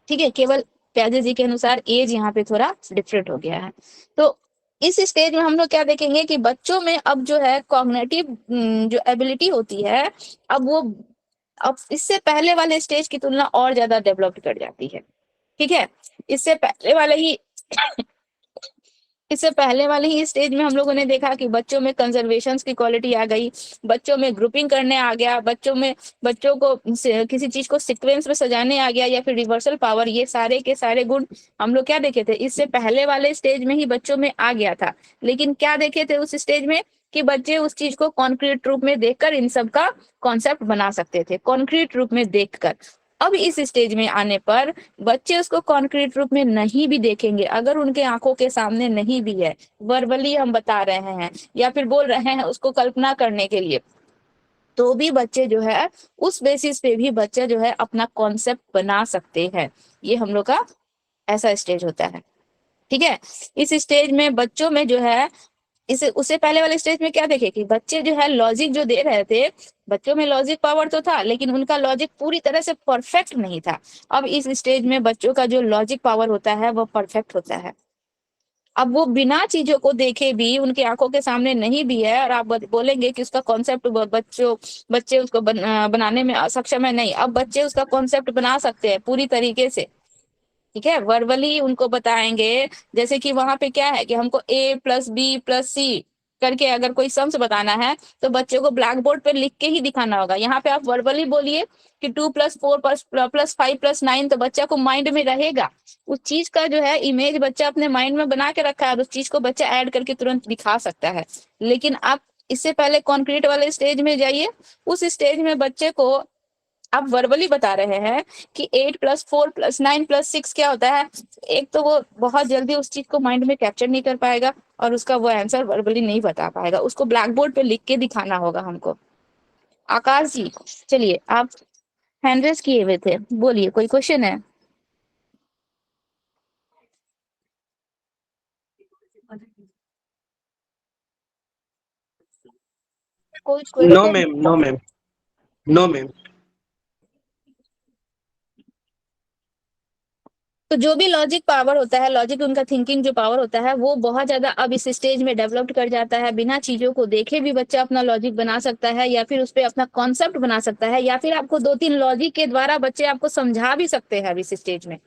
ठीक है, केवल प्याजे जी के अनुसार एज यहाँ पे थोड़ा डिफरेंट हो गया है। तो इस स्टेज में हम लोग क्या देखेंगे कि बच्चों में अब जो है कॉग्निटिव जो एबिलिटी होती है, अब वो अब इससे पहले वाले स्टेज की तुलना और ज्यादा डेवलप कर जाती है। ठीक है, इससे पहले वाले ही इससे पहले वाले ही स्टेज में हम लोगों ने देखा कि बच्चों में कंजर्वेशन की क्वालिटी आ गई, बच्चों में ग्रुपिंग करने आ गया, बच्चों को किसी चीज को सीक्वेंस में सजाने आ गया, या फिर रिवर्सल पावर, ये सारे के सारे गुण हम लोग क्या देखे थे, इससे पहले वाले स्टेज में ही बच्चों में आ गया था। लेकिन क्या देखे थे उस स्टेज में कि बच्चे उस चीज को कॉन्क्रीट रूप में देखकर इन सब का कॉन्सेप्ट बना सकते थे, कॉन्क्रीट रूप में देखकर। अब इस स्टेज में आने पर बच्चे उसको कॉन्क्रीट रूप में नहीं भी देखेंगे, अगर उनके आंखों के सामने नहीं भी है, वर्बली हम बता रहे हैं या फिर बोल रहे हैं उसको कल्पना करने के लिए, तो भी बच्चे जो है उस बेसिस पे भी बच्चे जो है अपना कॉन्सेप्ट बना सकते हैं। ये हम लोग का ऐसा स्टेज होता है। ठीक है, इस स्टेज में बच्चों में जो है, इसे उससे पहले वाले स्टेज में क्या देखे कि बच्चे जो है लॉजिक जो दे रहे थे, बच्चों में लॉजिक पावर तो था लेकिन उनका लॉजिक पूरी तरह से परफेक्ट नहीं था। अब इस स्टेज में बच्चों का जो लॉजिक पावर होता है वो परफेक्ट होता है। अब वो बिना चीजों को देखे भी, उनकी आंखों के सामने नहीं भी है, और आप बोलेंगे कि उसका कॉन्सेप्ट बच्चे उसको बनाने में असक्षम है, नहीं, अब बच्चे उसका कॉन्सेप्ट बना सकते हैं पूरी तरीके से। ठीक है, वर्बली उनको बताएंगे, जैसे कि वहां पे क्या है कि हमको a+b+c करके अगर कोई सम्स बताना है तो बच्चे को ब्लैक बोर्ड पे लिख के ही दिखाना होगा। यहाँ पे आप वर्बली बोलिए कि 2+4+5+9, तो बच्चा को माइंड में रहेगा, उस चीज का जो है इमेज बच्चा अपने माइंड में बना के रखा है, और उस चीज को बच्चा ऐड करके तुरंत दिखा सकता है। लेकिन आप इससे पहले कॉन्क्रीट वाले स्टेज में जाइए, उस स्टेज में बच्चे को आप वर्बली बता रहे हैं कि 8+4+9+6 क्या होता है, एक तो वो बहुत जल्दी उस चीज को माइंड में कैप्चर नहीं कर पाएगा, और उसका वो आंसर वर्बली नहीं बता पाएगा, उसको ब्लैक बोर्ड पे लिख के दिखाना होगा हमको। आकाश जी, चलिए आप हैंड रेज किए हुए थे, बोलिए कोई क्वेश्चन है? कोई No, question? ma'am. No, ma'am. No, ma'am. तो जो भी लॉजिक पावर होता है, लॉजिक उनका थिंकिंग जो पावर होता है वो बहुत ज्यादा अब इस स्टेज में डेवलप्ड कर जाता है। बिना चीजों को देखे भी बच्चा अपना लॉजिक बना सकता है, या फिर उस पर अपना कॉन्सेप्ट बना सकता है, या फिर आपको 2-3 लॉजिक के द्वारा बच्चे आपको समझा भी सकते हैं अब इस स्टेज में।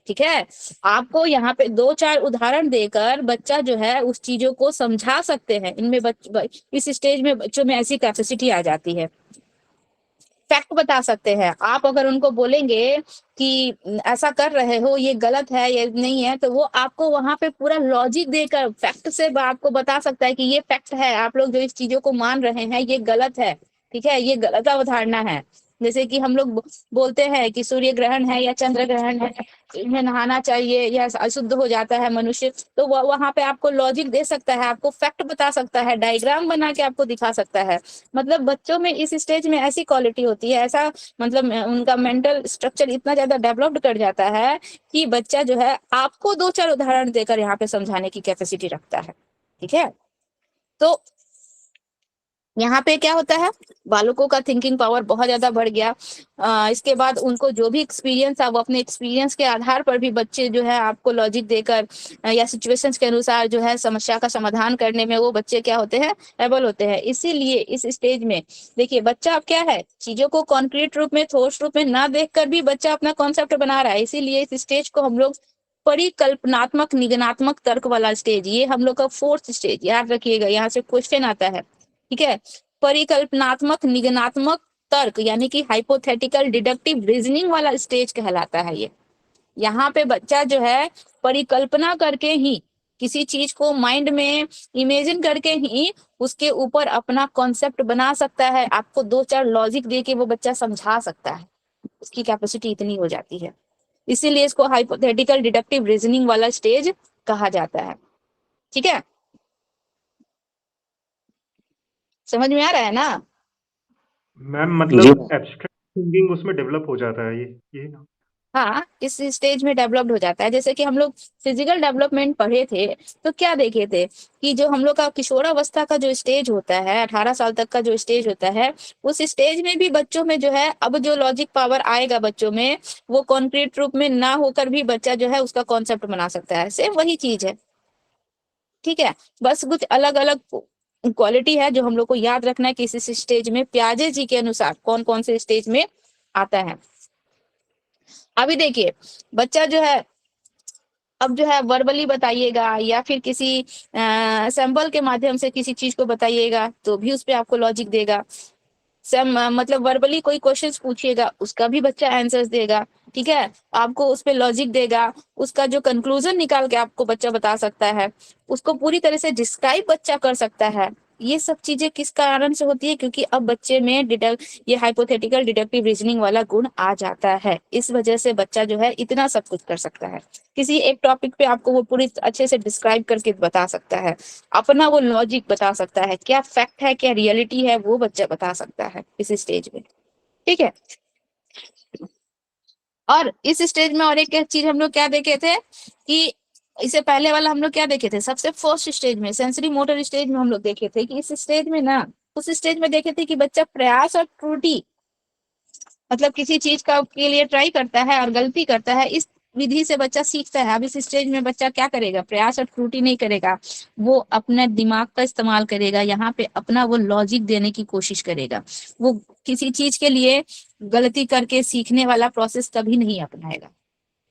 ठीक है, आपको यहाँ पे 2-4 उदाहरण देकर बच्चा जो है उस चीजों को समझा सकते हैं। इनमें इस स्टेज में बच्चों में ऐसी कैपेसिटी आ जाती है, फैक्ट बता सकते हैं। आप अगर उनको बोलेंगे कि ऐसा कर रहे हो, ये गलत है, ये नहीं है, तो वो आपको वहां पे पूरा लॉजिक देकर फैक्ट से आपको बता सकता है कि ये फैक्ट है, आप लोग जो इस चीजों को मान रहे हैं ये गलत है। ठीक है, ये गलत अवधारणा है। जैसे कि हम लोग बोलते हैं कि सूर्य ग्रहण है या चंद्र ग्रहण है, इन्हें नहाना चाहिए या अशुद्ध हो जाता है मनुष्य, तो वहां पे आपको लॉजिक दे सकता है, आपको फैक्ट बता सकता है, डायग्राम बना के आपको दिखा सकता है। मतलब बच्चों में इस स्टेज में ऐसी क्वालिटी होती है, ऐसा मतलब उनका मेंटल स्ट्रक्चर इतना ज्यादा डेवलप्ड कर जाता है कि बच्चा जो है आपको 2-4 उदाहरण देकर यहाँ पे समझाने की कैपेसिटी रखता है। ठीक है, तो यहाँ पे क्या होता है, बालकों का थिंकिंग पावर बहुत ज्यादा बढ़ गया। इसके बाद उनको जो भी एक्सपीरियंस है वो अपने एक्सपीरियंस के आधार पर भी बच्चे जो है आपको लॉजिक देकर या सिचुएशंस के अनुसार जो है समस्या का समाधान करने में वो बच्चे क्या होते हैं, एबल होते हैं। इसीलिए इस स्टेज में देखिए बच्चा अब क्या है, चीजों को कॉन्क्रीट रूप में, ठोस रूप में ना देख कर भी बच्चा अपना कॉन्सेप्ट बना रहा है। इसीलिए इस स्टेज को हम लोग परिकल्पनात्मक निगमनात्मक तर्क वाला स्टेज, ये हम लोग का फोर्थ स्टेज, याद रखिएगा, यहाँ से क्वेश्चन आता है। ठीक है, परिकल्पनात्मक निगमनात्मक तर्क यानी कि हाइपोथेटिकल डिडक्टिव रीजनिंग वाला स्टेज कहलाता है ये। यहाँ पे बच्चा जो है परिकल्पना करके ही किसी चीज को माइंड में इमेजिन करके ही उसके ऊपर अपना कॉन्सेप्ट बना सकता है। आपको 2-4 लॉजिक दे के वो बच्चा समझा सकता है, उसकी कैपेसिटी इतनी हो जाती है। इसीलिए इसको हाइपोथेटिकल डिडक्टिव रीजनिंग वाला स्टेज कहा जाता है। ठीक है, समझ में आ रहा है ना? मैम जी मतलब एब्स्ट्रैक्ट थिंकिंग उसमें डेवलप हो जाता है, ये ना? हाँ, इस स्टेज में डेवलप्ड हो जाता है। जैसे कि हम लोग फिजिकल डेवलपमेंट पढ़े थे तो क्या देखे थे कि जो हम लोग का किशोरावस्था का जो स्टेज होता है, 18 साल तक का जो स्टेज होता है, उस स्टेज में भी बच्चों में जो है अब जो लॉजिक पावर आएगा बच्चों में, वो कॉन्क्रीट रूप में ना होकर भी बच्चा जो है उसका कॉन्सेप्ट बना सकता है। सेम वही चीज है। ठीक है, बस कुछ अलग अलग क्वालिटी है जो हम लोग को याद रखना है कि इस स्टेज में प्याजे जी के अनुसार कौन कौन से स्टेज में आता है। अभी देखिए, बच्चा जो है अब जो है वर्बली बताइएगा या फिर किसी सैंपल के माध्यम से किसी चीज को बताइएगा तो भी उस पे आपको लॉजिक देगा। मतलब वर्बली कोई क्वेश्चंस पूछिएगा उसका भी बच्चा आंसर्स देगा। ठीक है, आपको उस पे लॉजिक देगा, उसका जो कंक्लूजन निकाल के आपको बच्चा बता सकता है, उसको पूरी तरह से डिस्क्राइब बच्चा कर सकता है। ये सब चीजें किस कारण से होती है? क्योंकि अब बच्चे में ये हाइपोथेटिकल डिडक्टिव रीजनिंग वाला गुण आ जाता है। इस वजह से बच्चा जो है इतना सब कुछ कर सकता है। किसी एक टॉपिक पे आपको वो पूरी अच्छे से डिस्क्राइब करके बता सकता है, अपना वो लॉजिक बता सकता है, क्या फैक्ट है क्या रियलिटी है वो बच्चा बता सकता है इस स्टेज में। ठीक है, और इस स्टेज में और एक चीज हम लोग क्या देखे थे कि इससे पहले वाला हम लोग क्या देखे थे, सबसे फर्स्ट स्टेज में सेंसरी मोटर स्टेज में हम लोग देखे थे कि इस स्टेज में ना, उस स्टेज में देखे थे कि बच्चा प्रयास और त्रुटि, मतलब किसी चीज का के लिए ट्राई करता है और गलती करता है, इस विधि से बच्चा सीखता है। अब इस स्टेज में बच्चा क्या करेगा? प्रयास और त्रुटि नहीं करेगा, वो अपने दिमाग का इस्तेमाल करेगा, यहाँ पे अपना वो लॉजिक देने की कोशिश करेगा। वो किसी चीज के लिए गलती करके सीखने वाला प्रोसेस कभी नहीं अपनाएगा।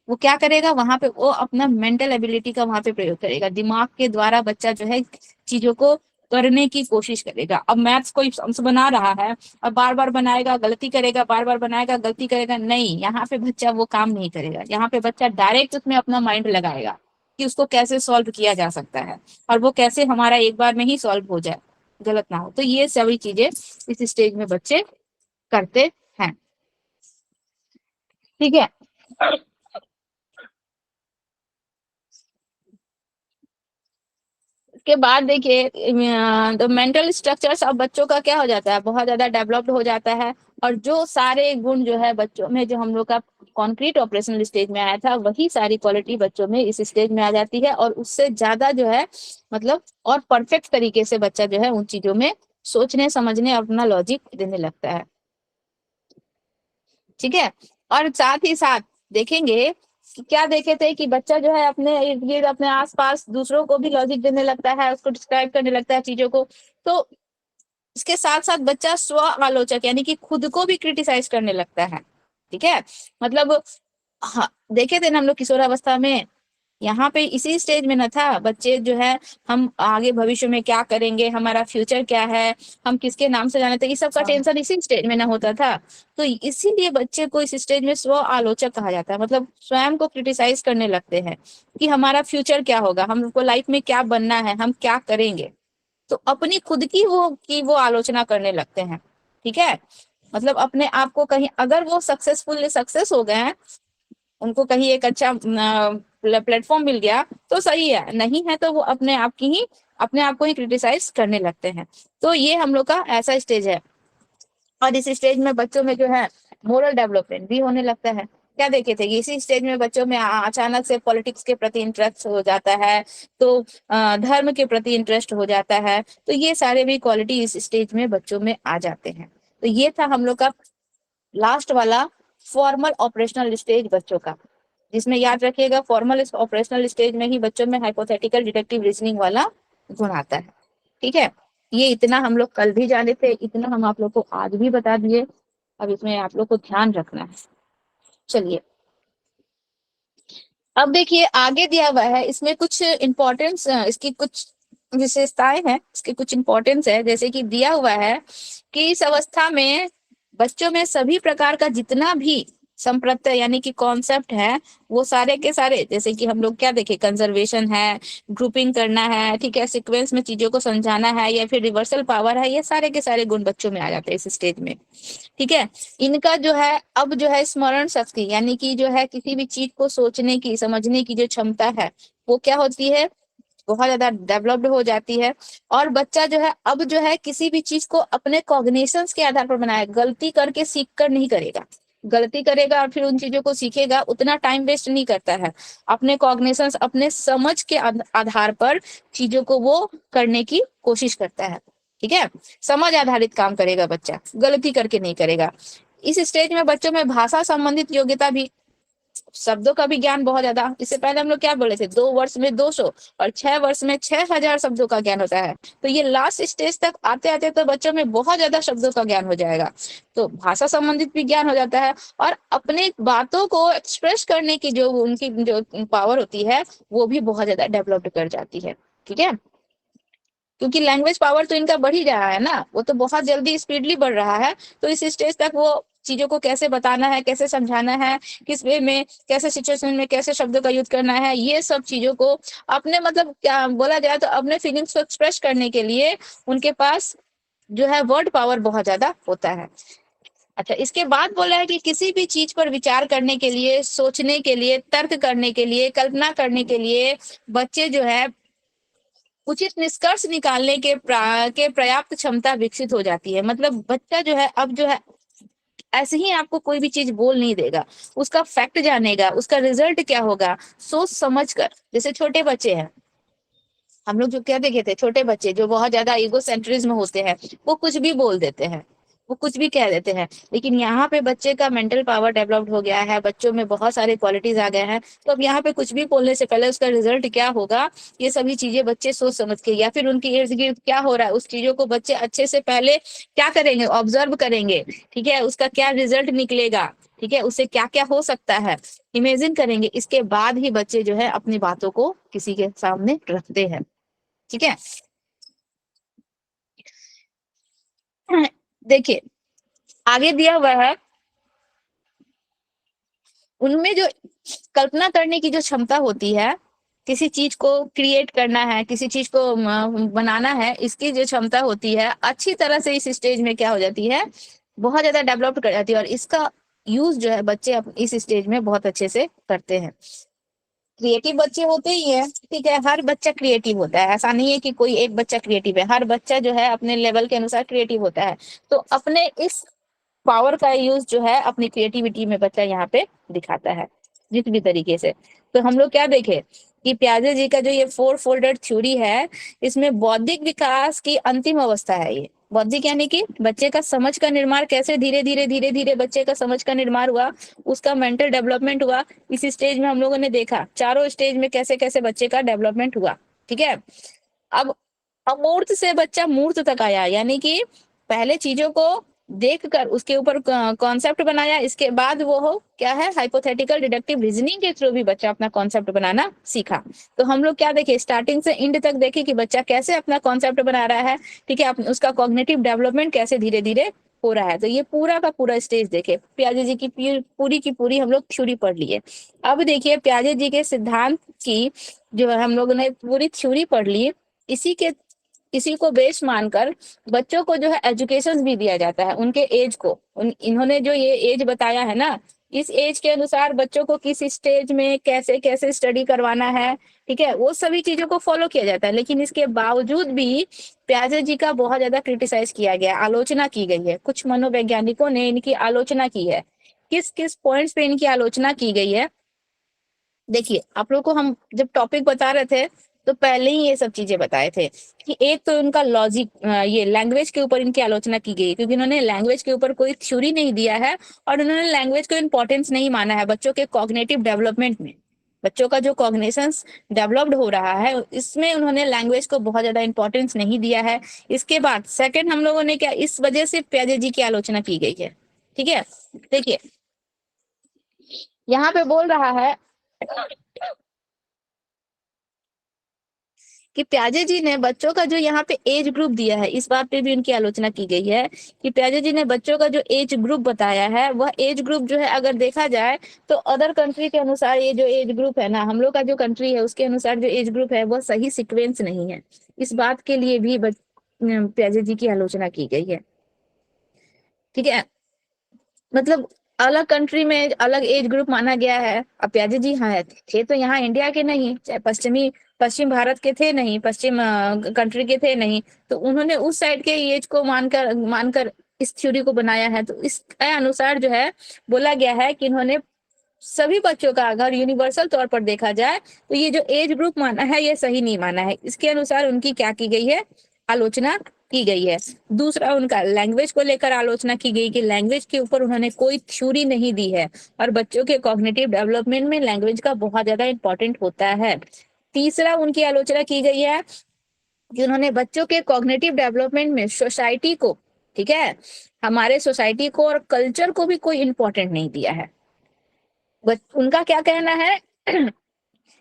वो क्या करेगा? वहां पे वो अपना मेंटल एबिलिटी का वहां पे प्रयोग करेगा, दिमाग के द्वारा बच्चा जो है चीजों को करने की कोशिश करेगा। अब मैथ्स कोई सम्स बना रहा है और बार बार बनाएगा गलती करेगा, बार बार बनाएगा गलती करेगा, नहीं, यहाँ पे बच्चा वो काम नहीं करेगा। यहाँ पे बच्चा डायरेक्ट उसमें अपना माइंड लगाएगा कि उसको कैसे सॉल्व किया जा सकता है और वो कैसे हमारा एक बार में ही सॉल्व हो जाए, गलत ना हो। तो ये सभी चीजें इस स्टेज में बच्चे करते हैं। ठीक है, के बाद देखिए तो मेंटल स्ट्रक्चर्स अब बच्चों का क्या हो जाता है, बहुत ज्यादा डेवलप्ड हो जाता है। और जो सारे गुण जो है बच्चों में, जो हम लोग का कॉन्क्रीट ऑपरेशनल स्टेज में आया था, वही सारी क्वालिटी बच्चों में इस स्टेज में आ जाती है। और उससे ज्यादा जो है मतलब और परफेक्ट तरीके से बच्चा जो है उन चीजों में सोचने समझने अपना लॉजिक देने लगता है। ठीक है, और साथ ही साथ देखेंगे कि क्या देखे थे कि बच्चा जो है अपने इर्द गिर्द अपने आसपास दूसरों को भी लॉजिक देने लगता है, उसको डिस्क्राइब करने लगता है चीजों को। तो इसके साथ साथ बच्चा स्व आलोचक यानी कि खुद को भी क्रिटिसाइज करने लगता है। ठीक है, मतलब हाँ, देखे थे ना हम लोग किशोरावस्था में, यहाँ पे इसी स्टेज में न था, बच्चे जो है हम आगे भविष्य में क्या करेंगे, हमारा फ्यूचर क्या है, हम किसके नाम से जाने थे, इस सब का टेंशन इसी स्टेज में ना होता था। तो इसीलिए बच्चे को इस स्टेज में स्व आलोचक कहा जाता है, मतलब स्वयं को क्रिटिसाइज करने लगते हैं कि हमारा फ्यूचर क्या होगा, हमको लाइफ में क्या बनना है, हम क्या करेंगे। तो अपनी खुद की वो आलोचना करने लगते हैं। ठीक है, मतलब अपने आप को कहीं, अगर वो सक्सेसफुल सक्सेस हो गए हैं, उनको कहीं एक अच्छा प्लेटफॉर्म मिल गया तो सही है, नहीं है तो वो अपने आप को ही क्रिटिसाइज करने लगते हैं। तो ये हम लोग का ऐसा स्टेज है। और इस स्टेज में बच्चों में जो है मोरल डेवलपमेंट भी होने लगता है। क्या देखे थे कि इसी स्टेज में बच्चों में अचानक से पॉलिटिक्स के प्रति इंटरेस्ट हो जाता है, तो धर्म के प्रति इंटरेस्ट हो जाता है। तो ये सारे भी क्वालिटी इस स्टेज में बच्चों में आ जाते हैं। तो ये था हम लोग का लास्ट वाला फॉर्मल ऑपरेशनल स्टेज बच्चों का, जिसमें याद रखिएगा फॉर्मल ऑपरेशनल स्टेज में ही बच्चों में हाइपोथेटिकल डिडक्टिव रीजनिंग वाला गुण आता है। ठीक है, ये इतना हम लोग कल भी जाने थे, इतना हम आप लोग को आज भी बता दिए। अब इसमें आप लोग को ध्यान रखना है। चलिए, अब देखिए आगे दिया हुआ है, इसमें कुछ इम्पोर्टेंस, इसकी कुछ विशेषताएं हैं, इसके कुछ इम्पोर्टेंस है। जैसे कि दिया हुआ है कि इस अवस्था में बच्चों में सभी प्रकार का जितना भी संप्रत्यय यानी कि कॉन्सेप्ट है, वो सारे के सारे, जैसे कि हम लोग क्या देखे, कंजर्वेशन है, ग्रुपिंग करना है, ठीक है, सीक्वेंस में चीजों को समझाना है, या फिर रिवर्सल पावर है, ये सारे के सारे गुण बच्चों में आ जाते हैं इस स्टेज में। ठीक है, इनका जो है अब जो है स्मरण शक्ति यानी कि जो है किसी भी चीज को सोचने की, समझने की जो क्षमता है, वो क्या होती है, बहुत ज्यादा डेवलप्ड हो जाती है। और बच्चा जो है अब जो है किसी भी चीज को अपने कॉग्निशंस के आधार पर बनाए, गलती करके सीख कर नहीं करेगा। गलती करेगा और फिर उन चीजों को सीखेगा, उतना टाइम वेस्ट नहीं करता है। अपने कॉग्निशंस, अपने समझ के आधार पर चीजों को वो करने की कोशिश करता है। ठीक है, समझ आधारित काम करेगा बच्चा, गलती करके नहीं करेगा। इस स्टेज में बच्चों में भाषा संबंधित योग्यता भी, शब्दों का भी ज्ञान बहुत ज्यादा। इससे पहले हम लोग क्या बोले थे, 2 वर्ष में 200 और 6 वर्ष में 6000 शब्दों का ज्ञान होता है। तो ये लास्ट स्टेज तक आते आते तो बच्चों में बहुत ज्यादा शब्दों का ज्ञान हो जाएगा। तो भाषा संबंधित भी ज्ञान हो जाता है, और अपने बातों को एक्सप्रेस करने की जो उनकी जो पावर होती है, वो भी बहुत ज्यादा डेवलप्ड कर जाती है। ठीक है, क्योंकि लैंग्वेज पावर तो इनका बढ़ ही रहा है ना, वो तो बहुत जल्दी स्पीडली बढ़ रहा है। तो इस स्टेज तक वो चीजों को कैसे बताना है, कैसे समझाना है, किस वे में, कैसे सिचुएशन में कैसे शब्दों का यूज करना है, ये सब चीजों को अपने, मतलब क्या बोला जाए तो अपने फीलिंग्स को एक्सप्रेस करने के लिए उनके पास जो है वर्ड पावर बहुत ज्यादा होता है। अच्छा, इसके बाद बोला है कि किसी भी चीज पर विचार करने के लिए, सोचने के लिए, तर्क करने के लिए, कल्पना करने के लिए बच्चे जो है उचित निष्कर्ष निकालने के पर्याप्त क्षमता विकसित हो जाती है। मतलब बच्चा जो है अब जो है ऐसे ही आपको कोई भी चीज बोल नहीं देगा, उसका फैक्ट जानेगा, उसका रिजल्ट क्या होगा, सोच समझ कर। जैसे छोटे बच्चे हैं, हम लोग जो क्या देखे थे, छोटे बच्चे जो बहुत ज्यादा ईगो सेंट्रिज्म होते हैं, वो कुछ भी बोल देते हैं, वो कुछ भी कह देते हैं। लेकिन यहाँ पे बच्चे का मेंटल पावर डेवलप्ड हो गया है, बच्चों में बहुत सारे क्वालिटीज आ गए हैं। तो अब यहाँ पे कुछ भी बोलने से पहले उसका रिजल्ट क्या होगा, ये सभी चीजें बच्चे सोच समझ के, या फिर उनके इर्द गिर्द क्या हो रहा है, उस चीजों को बच्चे अच्छे से पहले क्या करेंगे, ऑब्जर्व करेंगे। ठीक है, उसका क्या रिजल्ट निकलेगा, ठीक है, उससे क्या क्या हो सकता है, इमेजिन करेंगे। इसके बाद ही बच्चे जो है अपनी बातों को किसी के सामने रखते हैं। ठीक है, देखिए आगे दिया हुआ है, उनमें जो कल्पना करने की जो क्षमता होती है, किसी चीज को क्रिएट करना है, किसी चीज को बनाना है, इसकी जो क्षमता होती है अच्छी तरह से इस स्टेज में क्या हो जाती है, बहुत ज्यादा डेवलप कर जाती है। और इसका यूज जो है बच्चे इस स्टेज में बहुत अच्छे से करते हैं। क्रिएटिव बच्चे होते ही है, ठीक है, हर बच्चा क्रिएटिव होता है, ऐसा नहीं है कि कोई एक बच्चा क्रिएटिव है, हर बच्चा जो है अपने लेवल के अनुसार क्रिएटिव होता है। तो अपने इस पावर का यूज जो है अपनी क्रिएटिविटी में बच्चा यहाँ पे दिखाता है जिस भी तरीके से। तो हम लोग क्या देखे कि प्याजे जी का जो ये 4 फोल्डेड थ्योरी है, इसमें बौद्धिक विकास की अंतिम अवस्था है। ये बौद्धिक यानी कि बच्चे का समझ का निर्माण कैसे धीरे धीरे धीरे धीरे बच्चे का समझ का निर्माण हुआ, उसका मेंटल डेवलपमेंट हुआ। इस स्टेज में हम लोगों ने देखा चारों स्टेज में कैसे कैसे बच्चे का डेवलपमेंट हुआ। ठीक है, अब अमूर्त से बच्चा मूर्त तक आया, यानी कि पहले चीजों को देखकर उसके ऊपर कॉन्सेप्ट बनाया, इसके बाद वो हो क्या है, हाइपोथेटिकल डिडक्टिव रीजनिंग के थ्रू भी बच्चा अपना कॉन्सेप्ट बनाना सीखा। तो हम लोग क्या देखे, स्टार्टिंग से एंड तक देखे कि बच्चा कैसे अपना कॉन्सेप्ट बना रहा है। ठीक है, उसका कॉग्निटिव डेवलपमेंट कैसे धीरे धीरे हो रहा है। तो ये पूरा का पूरा स्टेज देखे, प्याजे जी की पूरी की पूरी हम लोग थ्योरी पढ़ लिए। अब देखिए प्याजे जी के सिद्धांत की जो हम लोगों ने पूरी थ्योरी पढ़ ली, इसी को बेस मानकर बच्चों को जो है एजुकेशन भी दिया जाता है उनके एज को। इन्होंने जो ये एज बताया है ना, इस एज के अनुसार बच्चों को किस स्टेज में कैसे कैसे स्टडी करवाना है, ठीक है, वो सभी चीजों को फॉलो किया जाता है। लेकिन इसके बावजूद भी प्याजे जी का बहुत ज्यादा क्रिटिसाइज किया गया, आलोचना की गई है। कुछ मनोवैज्ञानिकों ने इनकी आलोचना की है। किस किस पॉइंट्स पे इनकी आलोचना की गई है, देखिए आप लोग को हम जब टॉपिक बता रहे थे तो पहले ही ये सब चीजें बताए थे कि एक तो उनका लॉजिक, ये लैंग्वेज के ऊपर इनकी आलोचना की गई क्योंकि इन्होंने लैंग्वेज के ऊपर कोई थ्योरी नहीं दिया है और उन्होंने लैंग्वेज को इम्पोर्टेंस नहीं माना है बच्चों के कॉग्निटिव डेवलपमेंट में। बच्चों का जो कॉग्निशंस डेवलप्ड हो रहा है इसमें उन्होंने लैंग्वेज को बहुत ज्यादा इंपॉर्टेंस नहीं दिया है। इसके बाद सेकंड हम लोगों ने क्या, इस वजह से प्याजे जी की आलोचना की गई है। ठीक है, देखिए यहाँ पे बोल रहा है कि प्याजे जी ने बच्चों का जो यहाँ पे एज ग्रुप दिया है, इस बात पे भी उनकी आलोचना की गई है कि प्याजे जी ने बच्चों का जो एज ग्रुप बताया है, वह एज ग्रुप जो है अगर देखा जाए तो अदर कंट्री के अनुसार ये जो एज ग्रुप है ना, हम लोग का जो कंट्री है उसके अनुसार जो एज ग्रुप है वह सही सीक्वेंस नहीं है। इस बात के लिए भी प्याजे जी की आलोचना की गई है। ठीक है, मतलब अलग कंट्री में अलग एज ग्रुप माना गया है। अब प्याजे जी हाँ थे तो यहाँ इंडिया के नहीं, चाहे पश्चिम भारत के थे नहीं, पश्चिम कंट्री के थे नहीं, तो उन्होंने उस साइड के एज को मानकर इस थ्योरी को बनाया है। तो इसके अनुसार जो है बोला गया है कि इन्होंने सभी बच्चों का अगर यूनिवर्सल तौर पर देखा जाए तो ये जो एज ग्रुप माना है ये सही नहीं माना है। इसके अनुसार उनकी क्या की गई है, आलोचना की गई है। दूसरा, उनका लैंग्वेज को लेकर आलोचना की गई कि लैंग्वेज के ऊपर उन्होंने कोई थ्योरी नहीं दी है, और बच्चों के कॉग्निटिव डेवलपमेंट में लैंग्वेज का बहुत ज्यादा इंपॉर्टेंट होता है। तीसरा, उनकी आलोचना की गई है कि उन्होंने बच्चों के कॉग्निटिव डेवलपमेंट में सोसाइटी को, ठीक है, हमारे सोसाइटी को और कल्चर को भी कोई इंपॉर्टेंट नहीं दिया है। उनका क्या कहना है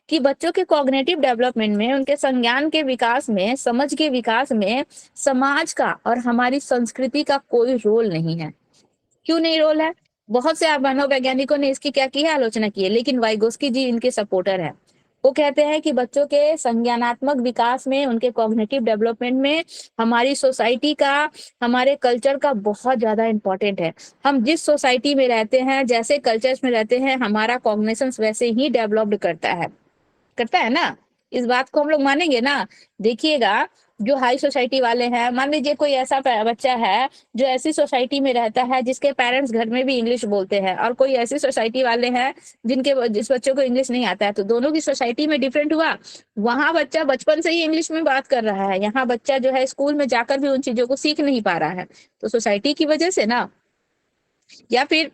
कि बच्चों के कॉग्निटिव डेवलपमेंट में, उनके संज्ञान के विकास में, समझ के विकास में समाज का और हमारी संस्कृति का कोई रोल नहीं है। क्यों नहीं रोल है? बहुत से मनोवैज्ञानिकों ने इसकी क्या की है, आलोचना की है, लेकिन वाइगोस्की जी इनके सपोर्टर है। वो कहते हैं कि बच्चों के संज्ञानात्मक विकास में, उनके कॉग्निटिव डेवलपमेंट में हमारी सोसाइटी का, हमारे कल्चर का बहुत ज्यादा इंपॉर्टेंट है। हम जिस सोसाइटी में रहते हैं, जैसे कल्चर्स में रहते हैं, हमारा कॉग्निशंस वैसे ही डेवलप्ड करता है ना। इस बात को हम लोग मानेंगे ना। देखिएगा, जो हाई सोसाइटी वाले हैं, मान लीजिए कोई ऐसा बच्चा है जो ऐसी सोसाइटी में रहता है जिसके पेरेंट्स घर में भी इंग्लिश बोलते हैं, और कोई ऐसी सोसाइटी वाले हैं जिस बच्चों को इंग्लिश नहीं आता है, तो दोनों की सोसाइटी में डिफरेंट हुआ। वहां बच्चा बचपन से ही इंग्लिश में बात कर रहा है, यहाँ बच्चा जो है स्कूल में जाकर भी उन चीजों को सीख नहीं पा रहा है, तो सोसाइटी की वजह से ना, या फिर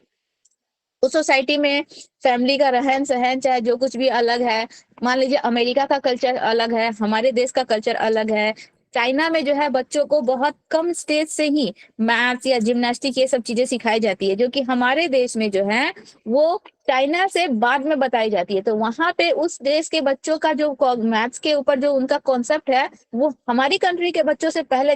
उस सोसाइटी में फैमिली का रहन सहन चाहे जो कुछ भी अलग है। मान लीजिए अमेरिका का कल्चर अलग है, हमारे देश का कल्चर अलग है। चाइना में जो है बच्चों को बहुत कम स्टेज से ही मैथ्स या जिम्नास्टिक ये सब चीजें सिखाई जाती है, जो कि हमारे देश में जो है वो चाइना से बाद में बताई जाती है। तो वहां पे उस देश के बच्चों का जो मैथ्स के ऊपर जो उनका कॉन्सेप्ट है, वो हमारी कंट्री के बच्चों से पहले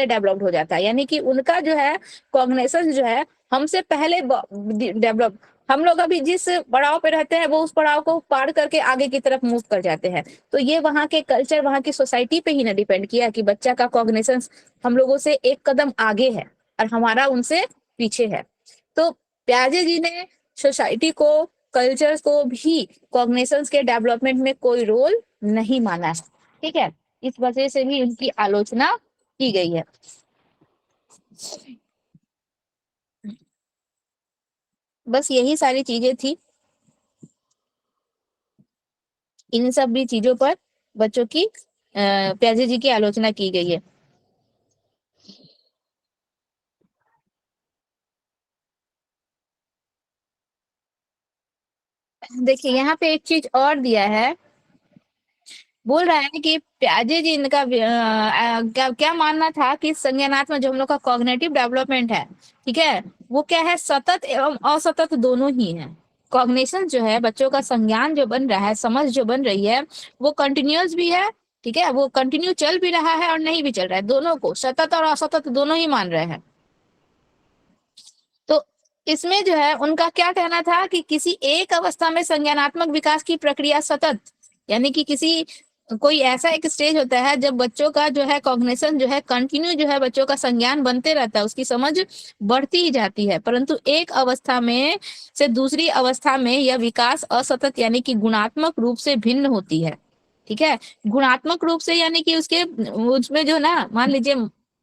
डेवलप्ड हो जाता है। यानी कि उनका जो है कॉग्निशन जो है हमसे पहले डेवलप, हम लोग अभी जिस पड़ाव पे रहते हैं वो उस पड़ाव को पार करके आगे की तरफ मूव कर जाते हैं। तो ये वहाँ के कल्चर, वहाँ की सोसाइटी पे ही ना डिपेंड किया कि बच्चा का कॉग्निशन हम लोगों से एक कदम आगे है और हमारा उनसे पीछे है। तो प्याजे जी ने सोसाइटी को, कल्चर को भी कॉग्निशन के डेवलपमेंट में कोई रोल नहीं माना है। ठीक है, इस वजह से भी उनकी आलोचना की गई है। बस यही सारी चीजें थी। इन सब भी चीजों पर बच्चों की प्याजे जी की आलोचना की गई है। देखिए यहाँ पे एक चीज और दिया है, बोल रहा है कि प्याजे जी इनका क्या क्या मानना था कि संज्ञानात्मक जो हम लोग का कॉग्निटिव डेवलपमेंट है, ठीक है, वो क्या है, सतत एवं असतत दोनों ही है। कॉग्निशन जो है, बच्चों का संज्ञान जो बन रहा है, समझ जो बन रही है, वो कंटिन्यूअस भी है, ठीक है, वो कंटिन्यू चल भी रहा है और नहीं भी चल रहा है, दोनों को सतत और असतत दोनों ही मान रहे हैं। तो इसमें जो है उनका क्या कहना था कि किसी एक अवस्था में संज्ञानात्मक विकास की प्रक्रिया सतत, यानी कि कोई ऐसा एक स्टेज होता है जब बच्चों का जो है कॉग्निशन जो है कंटिन्यू जो है बच्चों का संज्ञान बनते रहता है, उसकी समझ बढ़ती ही जाती है, परंतु एक अवस्था में से दूसरी अवस्था में यह विकास असतत यानी कि गुणात्मक रूप से भिन्न होती है। ठीक है, गुणात्मक रूप से यानी कि उसमें जो ना, मान लीजिए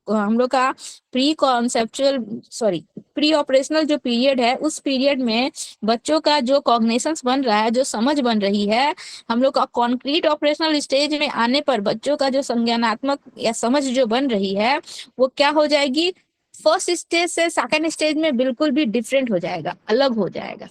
हम लोग का प्री ऑपरेशनल जो पीरियड है, उस पीरियड में बच्चों का जो कॉग्निशंस बन रहा है, जो समझ बन रही है, हम लोग का कॉन्क्रीट ऑपरेशनल स्टेज में आने पर बच्चों का जो संज्ञानात्मक या समझ जो बन रही है वो क्या हो जाएगी, फर्स्ट स्टेज से सेकंड स्टेज में बिल्कुल भी डिफरेंट हो जाएगा, अलग हो जाएगा।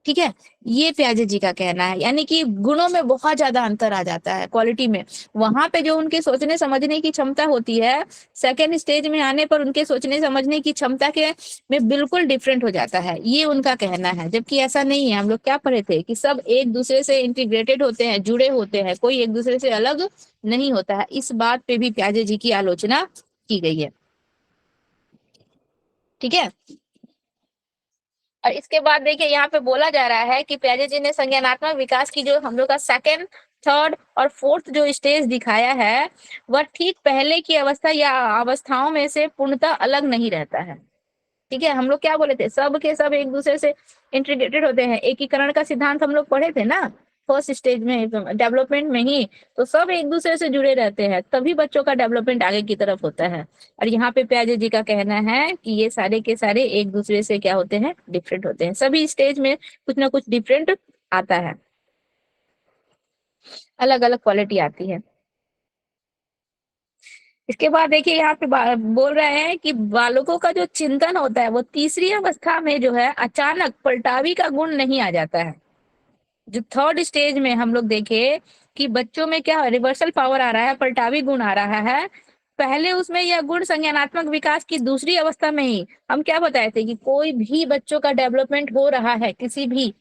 ठीक है, ये प्याजे जी का कहना है। यानी कि गुणों में बहुत ज्यादा अंतर आ जाता है, क्वालिटी में। वहां पे जो उनके सोचने समझने की क्षमता होती है, सेकेंड स्टेज में आने पर उनके सोचने समझने की क्षमता के में बिल्कुल डिफरेंट हो जाता है, ये उनका कहना है। जबकि ऐसा नहीं है, हम लोग क्या पढ़े थे कि सब एक दूसरे से इंटीग्रेटेड होते हैं, जुड़े होते हैं, कोई एक दूसरे से अलग नहीं होता है। इस बात पे भी प्याजे जी की आलोचना की गई है। ठीक है, और इसके बाद देखिए यहाँ पे बोला जा रहा है कि प्याजे जी ने संज्ञानात्मक विकास की जो हम लोग का सेकेंड, थर्ड और फोर्थ जो स्टेज दिखाया है, वह ठीक पहले की अवस्था या अवस्थाओं में से पूर्णतः अलग नहीं रहता है। ठीक है, हम लोग क्या बोले थे, सब के सब एक दूसरे से इंटीग्रेटेड होते हैं। एकीकरण का सिद्धांत हम लोग पढ़े थे ना फर्स्ट स्टेज में, डेवलपमेंट में ही। तो सब एक दूसरे से जुड़े रहते हैं, तभी बच्चों का डेवलपमेंट आगे की तरफ होता है। और यहाँ पे प्याजे जी का कहना है कि ये सारे के सारे एक दूसरे से क्या होते हैं, डिफरेंट होते हैं। सभी स्टेज में कुछ ना कुछ डिफरेंट आता है, अलग अलग क्वालिटी आती है। इसके बाद देखिए यहाँ पे बोल रहे हैं कि बालकों का जो चिंतन होता है वो तीसरी अवस्था में जो है अचानक पलटावी का गुण नहीं आ जाता है। जो थर्ड स्टेज में हम लोग देखे कि बच्चों में क्या रिवर्सल पावर आ रहा है, पलटावी गुण आ रहा है। पहले उसमें यह गुण संज्ञानात्मक विकास की दूसरी अवस्था में ही हम क्या बताए थे कि कोई भी बच्चों का डेवलपमेंट हो रहा है, किसी भी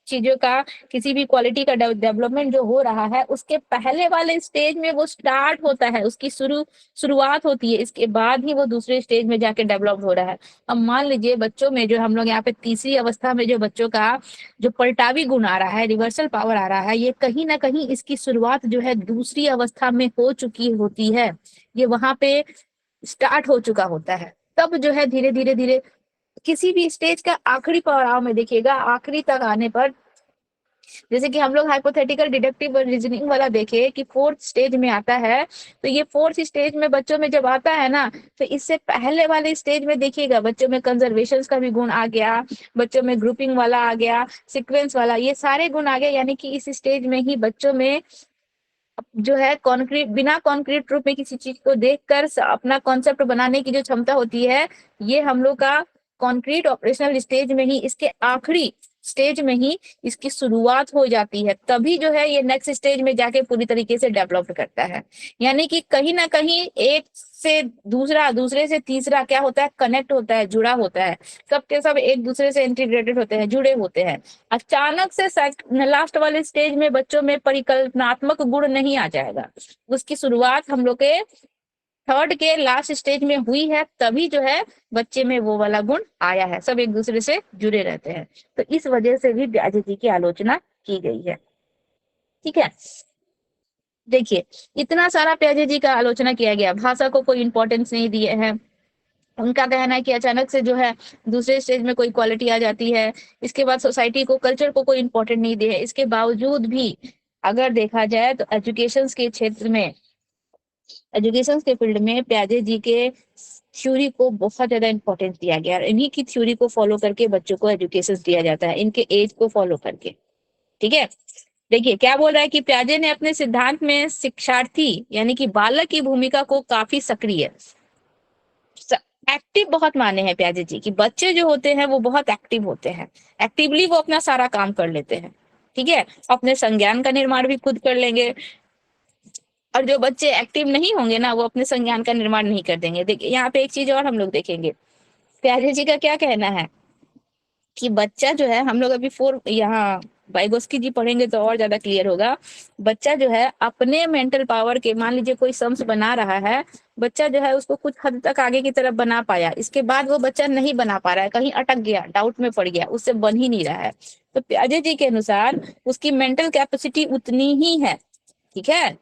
चीजों का, किसी भी क्वालिटी का डेवलपमेंट जो हो रहा है, उसके पहले वाले स्टेज में वो स्टार्ट होता है, उसकी शुरुआत होती है। इसके बाद ही वो दूसरे स्टेज में जाके डेवलप हो रहा है। अब मान लीजिए बच्चों में जो हम लोग यहाँ पे तीसरी अवस्था में जो बच्चों का जो पलटावी गुण आ रहा है, रिवर्सल पावर आ रहा है, ये कहीं ना कहीं इसकी शुरुआत जो है दूसरी अवस्था में हो चुकी होती है। ये वहां पे स्टार्ट हो चुका होता है। तब जो है धीरे धीरे धीरे किसी भी स्टेज का आखिरी पड़ाव में देखिएगा, आखिरी तक आने पर, जैसे कि हम लोग हाइपोथेटिकल डिडक्टिव रीजनिंग वाला देखे कि फोर्थ स्टेज में आता है। तो ये फोर्थ स्टेज में बच्चों में जब आता है ना, तो इससे पहले वाले स्टेज में देखिएगा बच्चों में कंजर्वेशन का भी गुण आ गया, बच्चों में ग्रुपिंग वाला आ गया, सीक्वेंस वाला, ये सारे गुण आ गए। यानी कि इस स्टेज में ही बच्चों में जो है कॉन्क्रीट, बिना कॉन्क्रीट रूप में किसी चीज को देखकर अपना कॉन्सेप्ट बनाने की जो क्षमता होती है, ये हम लोग का कॉन्क्रीट ऑपरेशनल स्टेज में ही, इसके आखिरी स्टेज में ही इसकी शुरुआत हो जाती है। तभी जो है ये नेक्स्ट स्टेज में जाके पूरी तरीके से डेवलप करता है। यानी कि कहीं ना कहीं एक से दूसरा, दूसरे से तीसरा क्या होता है, कनेक्ट होता है, जुड़ा होता है। सबके सब एक दूसरे से इंटीग्रेटेड होते हैं, जुड़े होते हैं। अचानक से लास्ट वाले स्टेज में बच्चों में परिकल्पनात्मक गुण नहीं आ जाएगा। उसकी शुरुआत हम लोग के थर्ड के लास्ट स्टेज में हुई है, तभी जो है बच्चे में वो वाला गुण आया है। सब एक दूसरे से जुड़े रहते हैं। तो इस वजह से भी प्याजे जी की आलोचना की गई है। ठीक है, देखिए इतना सारा प्याजे जी का आलोचना किया गया, भाषा को कोई इंपॉर्टेंस नहीं दिए हैं। उनका कहना है कि अचानक से जो है दूसरे स्टेज में कोई क्वालिटी आ जाती है। इसके बाद सोसाइटी को, कल्चर को कोई इंपॉर्टेंट नहीं दिए। इसके बावजूद भी अगर देखा जाए तो एजुकेशन के क्षेत्र में, एजुकेशन के फील्ड में प्याजे जी के थ्योरी को बहुत ज्यादा इंपॉर्टेंस दिया गया। इन्हीं की थ्योरी को फॉलो करके बच्चों को एजुकेशन दिया जाता है, इनके एज को फॉलो करके। ठीक है, देखिए क्या बोल रहा है कि प्याजे ने अपने सिद्धांत में शिक्षार्थी यानी कि बालक की भूमिका को काफी सक्रिय, एक्टिव बहुत माने हैं प्याजे जी कि बच्चे जो होते हैं वो बहुत एक्टिव होते हैं, एक्टिवली वो अपना सारा काम कर लेते हैं। ठीक है, अपने संज्ञान का निर्माण भी खुद कर लेंगे। और जो बच्चे एक्टिव नहीं होंगे ना, वो अपने संज्ञान का निर्माण नहीं कर देंगे। देखिए यहाँ पे एक चीज और हम लोग देखेंगे, प्याजे जी का क्या कहना है कि बच्चा जो है, हम लोग अभी फोर यहाँ वाइगोस्की जी पढ़ेंगे तो और ज्यादा क्लियर होगा। बच्चा जो है अपने मेंटल पावर के, मान लीजिए कोई सम्स बना रहा है, बच्चा जो है उसको कुछ हद तक आगे की तरफ बना पाया, इसके बाद वो बच्चा नहीं बना पा रहा है, कहीं अटक गया, डाउट में पड़ गया, उससे बन ही नहीं रहा है। तो प्याजे जी के अनुसार उसकी मेंटल कैपेसिटी उतनी ही है। ठीक है,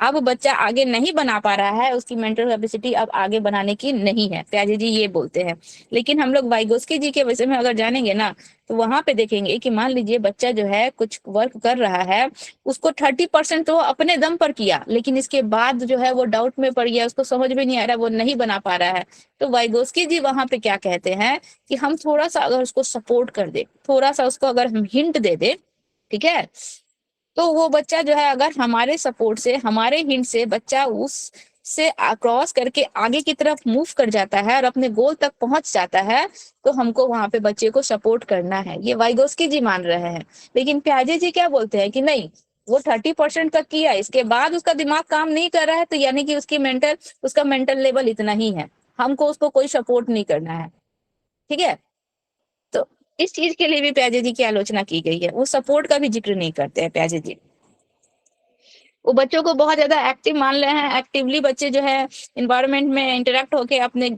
अब बच्चा आगे नहीं बना पा रहा है, उसकी मेंटल कैपेसिटी अब आगे बनाने की नहीं है, प्याजे जी ये बोलते हैं। लेकिन हम लोग वाइगोस्की जी के विषय में अगर जानेंगे ना, तो वहां पे देखेंगे कि मान लीजिए बच्चा जो है कुछ वर्क कर रहा है, उसको 30% तो अपने दम पर किया, लेकिन इसके बाद जो है वो डाउट में पड़ गया, उसको समझ में नहीं आ रहा, वो नहीं बना पा रहा है। तो वाइगोस्की जी वहां पे क्या कहते हैं कि हम थोड़ा सा अगर उसको सपोर्ट कर दे, थोड़ा सा उसको अगर हम हिंट दे दे, ठीक है, तो वो बच्चा जो है अगर हमारे सपोर्ट से, हमारे हिंट से बच्चा उस से क्रॉस करके आगे की तरफ मूव कर जाता है और अपने गोल तक पहुंच जाता है, तो हमको वहां पे बच्चे को सपोर्ट करना है। ये वाइगोस्की जी मान रहे हैं। लेकिन प्याजे जी क्या बोलते हैं कि नहीं, वो 30% तक किया, इसके बाद उसका दिमाग काम नहीं कर रहा है, तो यानी कि उसका मेंटल लेवल इतना ही है, हमको उसको कोई सपोर्ट नहीं करना है। ठीक है, तो इस चीज के लिए भी प्याजे जी की आलोचना की गई है। वो सपोर्ट का भी जिक्र नहीं करते हैं प्याजे जी। वो बच्चों को बहुत ज्यादा एक्टिव मान रहे हैं। एक्टिवली बच्चे जो है इन्वायरमेंट में इंटरेक्ट होके अपने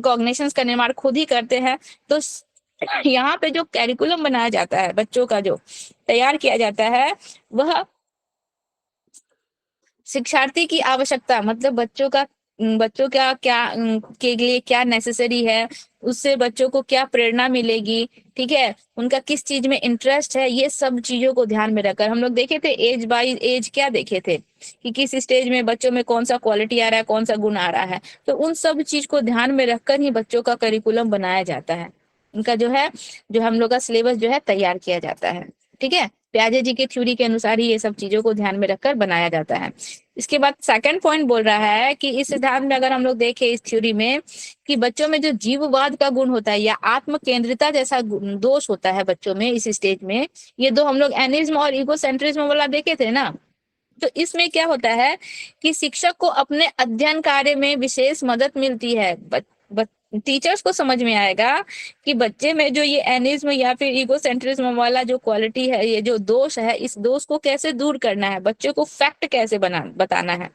कॉग्निशंस का निर्माण खुद ही करते हैं। तो यहाँ पे जो कैरिकुलम बनाया जाता है, बच्चों का जो तैयार किया जाता है, वह शिक्षार्थी की आवश्यकता, मतलब बच्चों का क्या के लिए क्या नेसेसरी है, उससे बच्चों को क्या प्रेरणा मिलेगी, ठीक है, उनका किस चीज में इंटरेस्ट है, ये सब चीजों को ध्यान में रखकर हम लोग देखे थे एज बाय एज, क्या देखे थे कि किस स्टेज में बच्चों में कौन सा क्वालिटी आ रहा है, कौन सा गुण आ रहा है। तो उन सब चीज को ध्यान में रखकर ही बच्चों का करिकुलम बनाया जाता है। उनका जो हम लोग का सिलेबस जो है तैयार किया जाता है। ठीक है, प्याजे जी के थ्योरी के अनुसार ही ये सब चीजों को ध्यान में रखकर बनाया जाता है। इसके बाद सेकंड पॉइंट बोल रहा है कि इस सिद्धांत में अगर हम लोग देखें इस थ्योरी में कि बच्चों में जो जीववाद का गुण होता है या आत्म केंद्रिता जैसा दोष होता है बच्चों में इस स्टेज में, ये दो हम लोग एनिज्म और इगोसेंट्रिज्म वाला देखे थे ना। तो इसमें क्या होता है कि शिक्षक को अपने अध्ययन कार्य में विशेष मदद मिलती है। टीचर्स को समझ में आएगा कि बच्चे में जो ये एनिज्म या फिर इगोसेंट्रिज्म वाला जो क्वालिटी है, ये जो दोष है, इस दोष को कैसे दूर करना है, बच्चों को फैक्ट कैसे बताना है।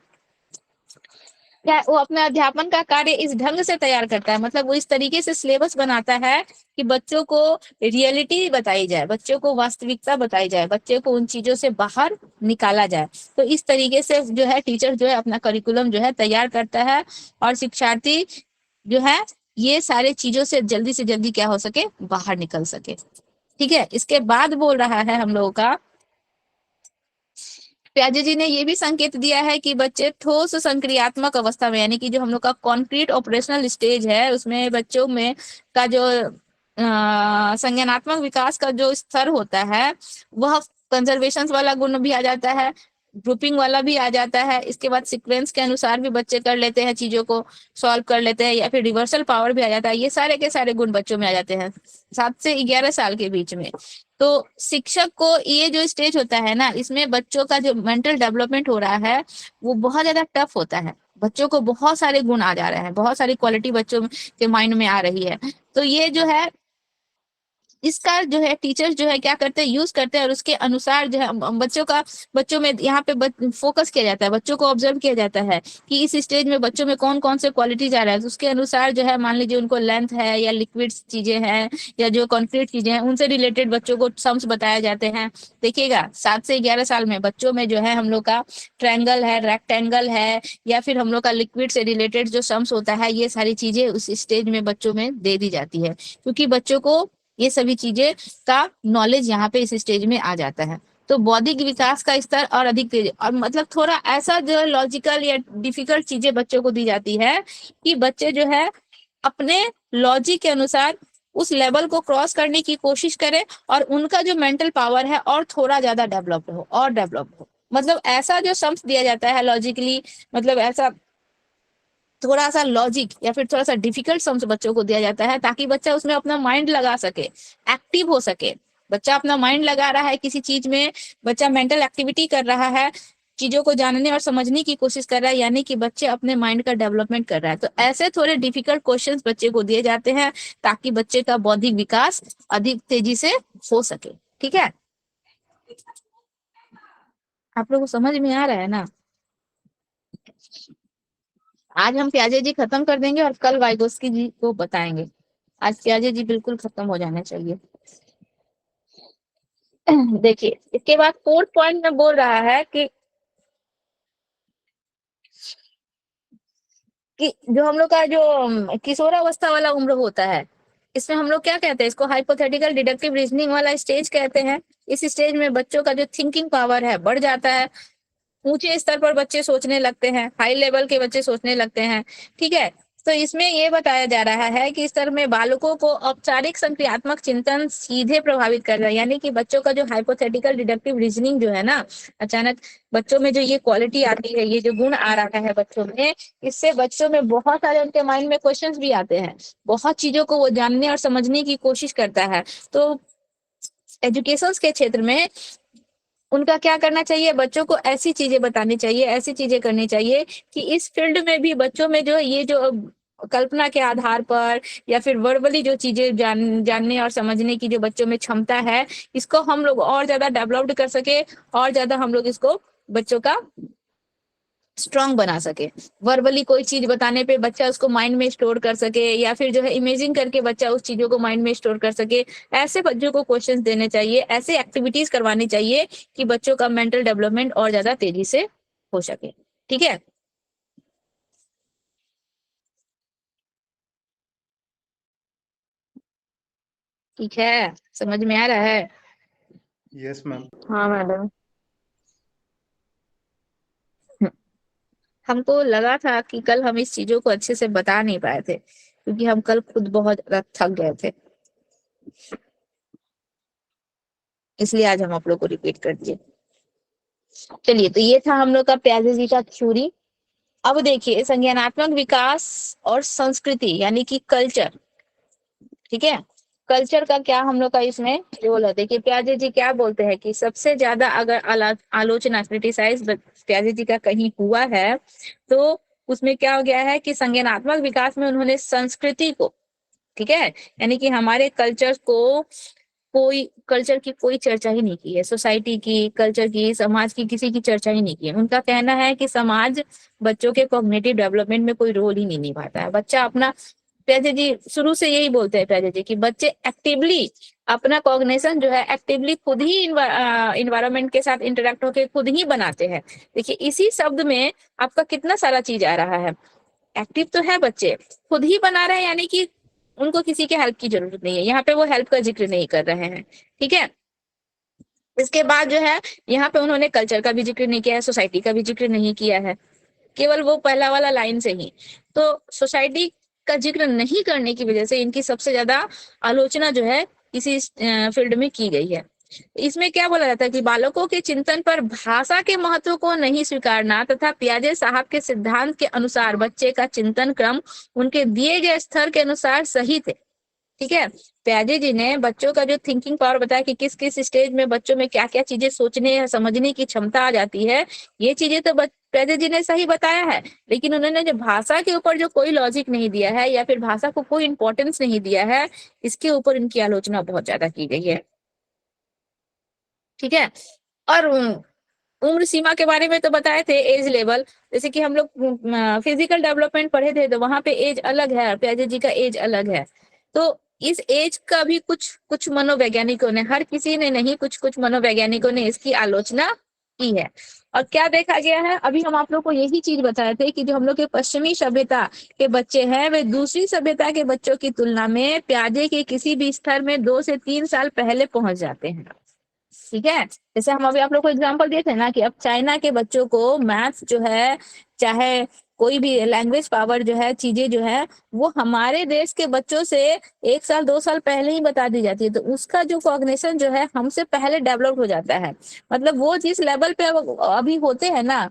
क्या वो अपने अध्यापन का कार्य इस ढंग से तैयार करता है, मतलब वो इस तरीके से सिलेबस बनाता है कि बच्चों को रियलिटी बताई जाए, बच्चों को वास्तविकता बताई जाए, बच्चे को उन चीजों से बाहर निकाला जाए। तो इस तरीके से जो है टीचर जो है अपना करिकुलम जो है तैयार करता है और शिक्षार्थी जो है ये सारे चीजों से जल्दी क्या हो सके, बाहर निकल सके। ठीक है, इसके बाद बोल रहा है हम लोगों का, प्याजे जी ने ये भी संकेत दिया है कि बच्चे ठोस संक्रियात्मक अवस्था में, यानी कि जो हम लोग का कॉन्क्रीट ऑपरेशनल स्टेज है, उसमें बच्चों में का जो संज्ञानात्मक विकास का जो स्तर होता है, वह कंजर्वेशन वाला गुण भी आ जाता है, ग्रुपिंग वाला भी आ जाता है। इसके बाद सीक्वेंस के अनुसार भी बच्चे कर लेते हैं, चीजों को सॉल्व कर लेते हैं, या फिर रिवर्सल पावर भी आ जाता है। ये सारे के सारे गुण बच्चों में आ जाते हैं 7 से 11 साल के बीच में। तो शिक्षक को ये जो स्टेज होता है ना, इसमें बच्चों का जो मेंटल डेवलपमेंट हो रहा है वो बहुत ज्यादा टफ होता है। बच्चों को बहुत सारे गुण आ जा रहे हैं, बहुत सारी क्वालिटी बच्चों के माइंड में आ रही है। तो ये जो है इसका जो है टीचर्स जो है क्या करते हैं, यूज करते हैं, और उसके अनुसार जो है बच्चों में यहाँ पे फोकस किया जाता है, बच्चों को ऑब्जर्व किया जाता है कि इस स्टेज में बच्चों में कौन कौन से क्वालिटीज आ रहा है। तो उसके अनुसार जो है मान लीजिए उनको लेंथ है या लिक्विड चीजें हैं या जो कॉन्क्रीट चीजें हैं, उनसे रिलेटेड बच्चों को सम्स बताए जाते हैं। देखिएगा 7 से 11 साल में बच्चों में जो है हम लोग का ट्रायंगल है, रेक्टेंगल है, या फिर हम लोग का लिक्विड से रिलेटेड जो सम्स होता है, ये सारी चीजें उस स्टेज में बच्चों में दे दी जाती है, क्योंकि बच्चों को ये सभी चीजें का नॉलेज यहाँ पे इस स्टेज में आ जाता है। तो बौद्धिक विकास का स्तर और अधिक तेज, और मतलब थोड़ा ऐसा जो लॉजिकल या डिफिकल्ट चीजें बच्चों को दी जाती है कि बच्चे जो है अपने लॉजिक के अनुसार उस लेवल को क्रॉस करने की कोशिश करें और उनका जो मेंटल पावर है और थोड़ा ज्यादा डेवलप हो। मतलब ऐसा जो सम्स दिया जाता है लॉजिकली, मतलब ऐसा थोड़ा सा लॉजिक या फिर थोड़ा सा डिफिकल्ट सम्स बच्चों को दिया जाता है, ताकि बच्चा उसमें अपना माइंड लगा सके, एक्टिव हो सके। बच्चा अपना माइंड लगा रहा है किसी चीज में, बच्चा मेंटल एक्टिविटी कर रहा है, चीजों को जानने और समझने की कोशिश कर रहा है, यानी कि बच्चे अपने माइंड का डेवलपमेंट कर रहा है। तो ऐसे थोड़े डिफिकल्ट क्वेश्चंस बच्चे को दिए जाते हैं ताकि बच्चे का बौद्धिक विकास अधिक तेजी से हो सके। ठीक है, आप लोगों को समझ में आ रहा है ना। आज हम प्याजे जी खत्म कर देंगे और कल वाइगोस्की जी को बताएंगे। आज प्याजे जी बिल्कुल खत्म हो जाने चाहिए। देखिए इसके बाद फोर्थ पॉइंट में बोल रहा है कि जो हम लोग का जो किशोरावस्था वाला उम्र होता है, इसमें हम लोग क्या कहते हैं, इसको हाइपोथेटिकल डिडक्टिव रीजनिंग वाला स्टेज कहते हैं। इस स्टेज में बच्चों का जो थिंकिंग पावर है बढ़ जाता है, ऊंचे स्तर पर बच्चे सोचने लगते हैं, हाई लेवल के बच्चे सोचने लगते हैं। ठीक है, तो इसमें ये बताया जा रहा है कि इस तरह में बालकों को औपचारिक संक्रियात्मक चिंतन सीधे प्रभावित कर रहा है, यानी कि बच्चों का जो हाइपोथेटिकल डिडक्टिव रीजनिंग जो है ना, अचानक बच्चों में जो ये क्वालिटी आती है, ये जो गुण आ रहा है बच्चों में, इससे बच्चों में बहुत सारे उनके माइंड में क्वेश्चंस भी आते हैं, बहुत चीजों को वो जानने और समझने की कोशिश करता है। तो एजुकेशन के क्षेत्र में उनका क्या करना चाहिए, बच्चों को ऐसी चीजें बतानी चाहिए, ऐसी चीजें करनी चाहिए कि इस फील्ड में भी बच्चों में जो ये जो कल्पना के आधार पर या फिर वर्बली जो चीजें जानने और समझने की जो बच्चों में क्षमता है, इसको हम लोग और ज्यादा डेवलप्ड कर सके, और ज्यादा हम लोग इसको बच्चों का स्ट्रांग बना सके। वर्बली कोई चीज बताने पे बच्चा उसको माइंड में स्टोर कर सके, या फिर जो है इमेजिन करके बच्चा उस चीजों को माइंड में स्टोर कर सके। ऐसे बच्चों को क्वेश्चंस देने चाहिए, ऐसे एक्टिविटीज करवानी चाहिए कि बच्चों का मेंटल डेवलपमेंट और ज्यादा तेजी से हो सके। ठीक है, ठीक है, समझ में आ रहा है? Yes ma'am. हाँ मैडम। हमको लगा था कि कल हम इस चीजों को अच्छे से बता नहीं पाए थे, क्योंकि हम कल खुद बहुत ज्यादा थक गए थे, इसलिए आज हम आप लोग को रिपीट कर दिए। चलिए, तो ये था हम लोग का प्याजे जी का थ्योरी। अब देखिए संज्ञानात्मक विकास और संस्कृति यानी कि कल्चर। ठीक है, कल्चर का क्या हम लोग का इसमें रोल है। देखिए प्याजे जी क्या बोलते हैं कि सबसे ज्यादा अगर आलोचना, क्रिटिसाइज प्याजे जी का कहीं हुआ है, तो उसमें क्या हो गया है कि संज्ञानात्मक विकास में उन्होंने संस्कृति को, ठीक है, यानी कि हमारे कल्चर को, कोई कल्चर की कोई चर्चा ही नहीं की है, सोसाइटी की, कल्चर की, समाज की, किसी की चर्चा ही नहीं की है। उनका कहना है कि समाज बच्चों के कॉग्निटिव डेवलपमेंट में कोई रोल ही नहीं निभाता है। बच्चा अपना, प्याजे जी शुरू से यही बोलते हैं प्याजे जी कि बच्चे एक्टिवली अपना कॉग्निशन जो है एक्टिवली खुद ही इन्वायरमेंट के साथ इंटरेक्ट होकर खुद ही बनाते हैं। देखिए इसी शब्द में आपका कितना सारा चीज आ रहा है। एक्टिव तो है बच्चे, खुद ही बना रहे हैं, यानी कि उनको किसी के हेल्प की जरूरत नहीं है। यहाँ पे वो हेल्प का जिक्र नहीं कर रहे हैं। ठीक है, इसके बाद जो है यहाँ पे उन्होंने कल्चर का भी जिक्र नहीं किया है, सोसाइटी का भी जिक्र नहीं किया है, केवल वो पहला वाला लाइन से ही। तो सोसाइटी का जिक्र नहीं करने की वजह से इनकी सबसे ज्यादा आलोचना जो है इसी फील्ड में की गई है। इसमें क्या बोला जाता है कि बालकों के चिंतन पर भाषा के महत्व को नहीं स्वीकारना तथा पियाजे साहब के सिद्धांत के अनुसार बच्चे का चिंतन क्रम उनके दिए गए स्तर के अनुसार सही थे। ठीक है, प्याजे जी ने बच्चों का जो थिंकिंग पावर बताया कि किस किस स्टेज में बच्चों में क्या क्या चीजें सोचने या समझने की क्षमता आ जाती है, ये चीजें तो प्याजे जी ने सही बताया है। लेकिन उन्होंने जो भाषा के ऊपर जो कोई लॉजिक नहीं दिया है या फिर भाषा को कोई इंपॉर्टेंस नहीं दिया है, इसके ऊपर इनकी आलोचना बहुत ज्यादा की गई है। ठीक है, और उम्र सीमा के बारे में तो बताए थे, एज लेवल, जैसे कि हम लोग फिजिकल डेवलपमेंट पढ़े थे तो वहां पे एज अलग है, प्याजे जी का एज अलग है। तो इस एज का भी कुछ कुछ मनोवैज्ञानिकों ने, हर किसी ने नहीं, कुछ कुछ मनोवैज्ञानिकों ने इसकी आलोचना की है। और क्या देखा गया है, अभी हम आप लोग को यही चीज बताए थे कि जो हम लोग के पश्चिमी सभ्यता के बच्चे हैं वे दूसरी सभ्यता के बच्चों की तुलना में प्याजे के किसी भी स्तर में 2 से 3 साल पहले पहुंच जाते हैं। ठीक है, जैसे हम अभी आप लोग को एग्जांपल दिए थे ना कि अब चाइना के बच्चों को मैथ्स जो है, चाहे कोई भी लैंग्वेज पावर जो है, चीजें जो है, वो हमारे देश के बच्चों से 1 साल 2 साल पहले ही बता दी जाती है। तो उसका जो कॉग्निशन जो है हमसे पहले डेवलप हो जाता है। मतलब वो जिस लेवल पे अभी होते हैं ना,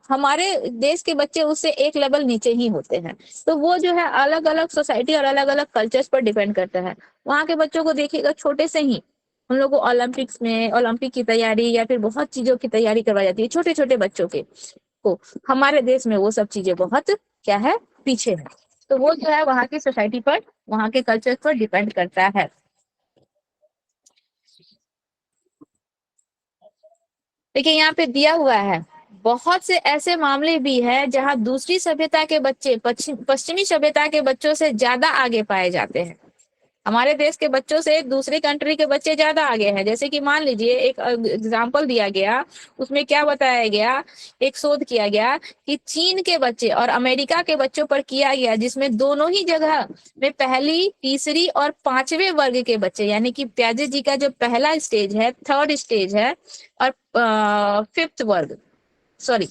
हमारे देश के बच्चे उससे एक लेवल नीचे ही होते हैं। तो वो जो है अलग अलग सोसाइटी और अलग अलग कल्चर्स पर डिपेंड करता है। वहाँ के बच्चों को देखिएगा छोटे से ही उन लोगों को ओलंपिक्स में, ओलंपिक की तैयारी या फिर बहुत चीजों की तैयारी करवाई जाती है छोटे छोटे बच्चों के को। हमारे देश में वो सब चीजें बहुत क्या है, पीछे है। तो वो जो है वहाँ की सोसाइटी पर, वहाँ के कल्चर पर डिपेंड करता है। देखिए यहाँ पे दिया हुआ है, बहुत से ऐसे मामले भी है जहाँ दूसरी सभ्यता के बच्चे पश्चिमी सभ्यता के बच्चों से ज्यादा आगे पाए जाते हैं। हमारे देश के बच्चों से दूसरे कंट्री के बच्चे ज्यादा आगे हैं। जैसे कि मान लीजिए एक एग्जांपल दिया गया, उसमें क्या बताया गया, एक शोध किया गया कि चीन के बच्चे और अमेरिका के बच्चों पर किया गया, जिसमें दोनों ही जगह में पहली, तीसरी और 5वें वर्ग के बच्चे, यानी कि प्याजे जी का जो पहला स्टेज है, थर्ड स्टेज है, और 5th वर्ग, सॉरी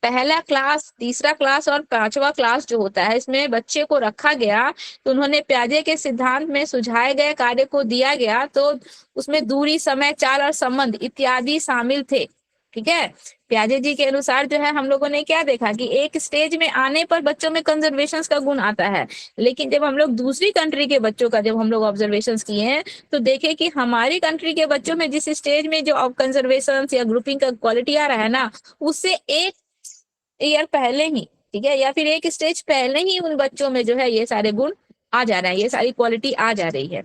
पहला क्लास, तीसरा क्लास और पांचवा क्लास जो होता है, इसमें बच्चे को रखा गया तो उन्होंने प्याजे के सिद्धांत में सुझाए गए कार्य को दिया गया, तो उसमें दूरी, समय, चाल और संबंध इत्यादि शामिल थे। ठीक है, प्याजे जी के अनुसार जो है हम लोगों ने क्या देखा कि एक स्टेज में आने पर बच्चों में कंजर्वेशन का गुण आता है, लेकिन जब हम लोग दूसरी कंट्री के बच्चों का जब हम लोग ऑब्जर्वेशन किए हैं तो देखे कि हमारी कंट्री के बच्चों में जिस स्टेज में जो कंजर्वेशन या ग्रुपिंग का क्वालिटी आ रहा है ना, उससे एक ईयर पहले ही, ठीक है, या फिर एक स्टेज पहले ही उन बच्चों में जो है ये सारे गुण आ जा रहे हैं, ये सारी क्वालिटी आ जा रही है।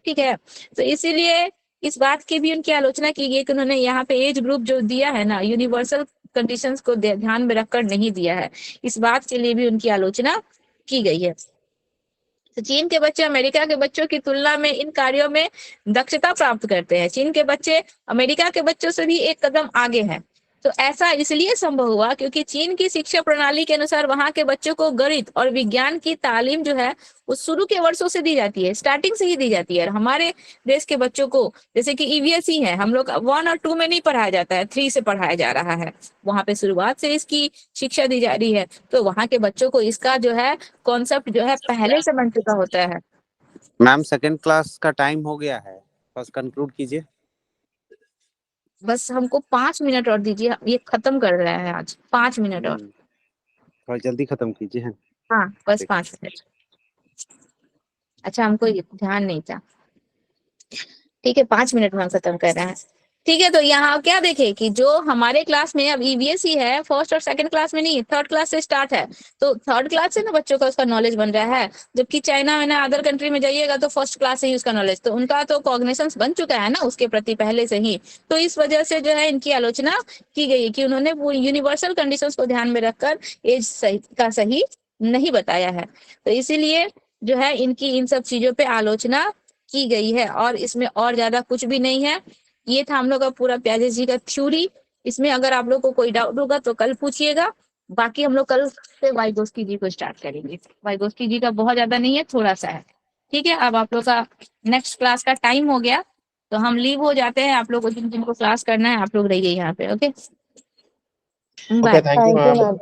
ठीक है, तो इसीलिए इस बात की भी उनकी आलोचना की गई कि उन्होंने यहाँ पे एज ग्रुप जो दिया है ना, यूनिवर्सल कंडीशंस को ध्यान में रखकर नहीं दिया है, इस बात के लिए भी उनकी आलोचना की गई है। तो चीन के बच्चे अमेरिका के बच्चों की तुलना में इन कार्यों में दक्षता प्राप्त करते हैं। चीन के बच्चे अमेरिका के बच्चों से भी एक कदम आगे हैं। तो ऐसा इसलिए संभव हुआ क्योंकि चीन की शिक्षा प्रणाली के अनुसार वहां के बच्चों को गणित और विज्ञान की तालीम जो है वो शुरू के वर्षों से दी जाती है, स्टार्टिंग से ही दी जाती है। और हमारे देश के बच्चों को जैसे कि ईवीएसई है, हम लोग 1 और 2 में नहीं पढ़ाया जाता है, 3 से पढ़ाया जा रहा है, वहां पे शुरुआत से इसकी शिक्षा दी जा रही है। तो वहां के बच्चों को इसका जो है कॉन्सेप्ट जो है पहले से बन चुका होता है। मैम सेकंड क्लास का टाइम हो गया है, बस कंक्लूड कीजिए। बस हमको 5 मिनट और दीजिए, ये खत्म कर रहा है आज, 5 मिनट और। थोड़ा जल्दी खत्म कीजिए। हाँ बस 5 मिनट। अच्छा, हमको ये ध्यान नहीं था। ठीक है, 5 मिनट में हम खत्म कर रहे हैं। ठीक है, तो यहाँ क्या देखे कि जो हमारे क्लास में अब ईवीएसई है, फर्स्ट और सेकंड क्लास में नहीं, थर्ड क्लास से स्टार्ट है। तो थर्ड क्लास से ना बच्चों का उसका नॉलेज बन रहा है, जबकि चाइना में ना अदर कंट्री में जाइएगा तो फर्स्ट क्लास से ही उसका नॉलेज, तो उनका तो कॉग्निशंस बन चुका है ना उसके प्रति पहले से ही। तो इस वजह से जो है इनकी आलोचना की गई कि उन्होंने वो यूनिवर्सल कंडीशंस को ध्यान में रखकर एज सही नहीं बताया है। तो इसीलिए जो है इनकी इन सब चीजों पे आलोचना की गई है, और इसमें और ज्यादा कुछ भी नहीं है। ये था हम लोग का पूरा प्याजे जी का थ्योरी। इसमें अगर आप लोग को कोई डाउट होगा तो कल पूछिएगा, बाकी हम लोग कल से वाइगोस्की जी को स्टार्ट करेंगे। वाइगोस्की जी का बहुत ज्यादा नहीं है, थोड़ा सा है। ठीक है, अब आप लोग का नेक्स्ट क्लास का टाइम हो गया, तो हम लीव हो जाते हैं। आप लोग को जिनको क्लास करना है आप लोग रहिए यहाँ पे। Okay, bye. Thank you ma'am.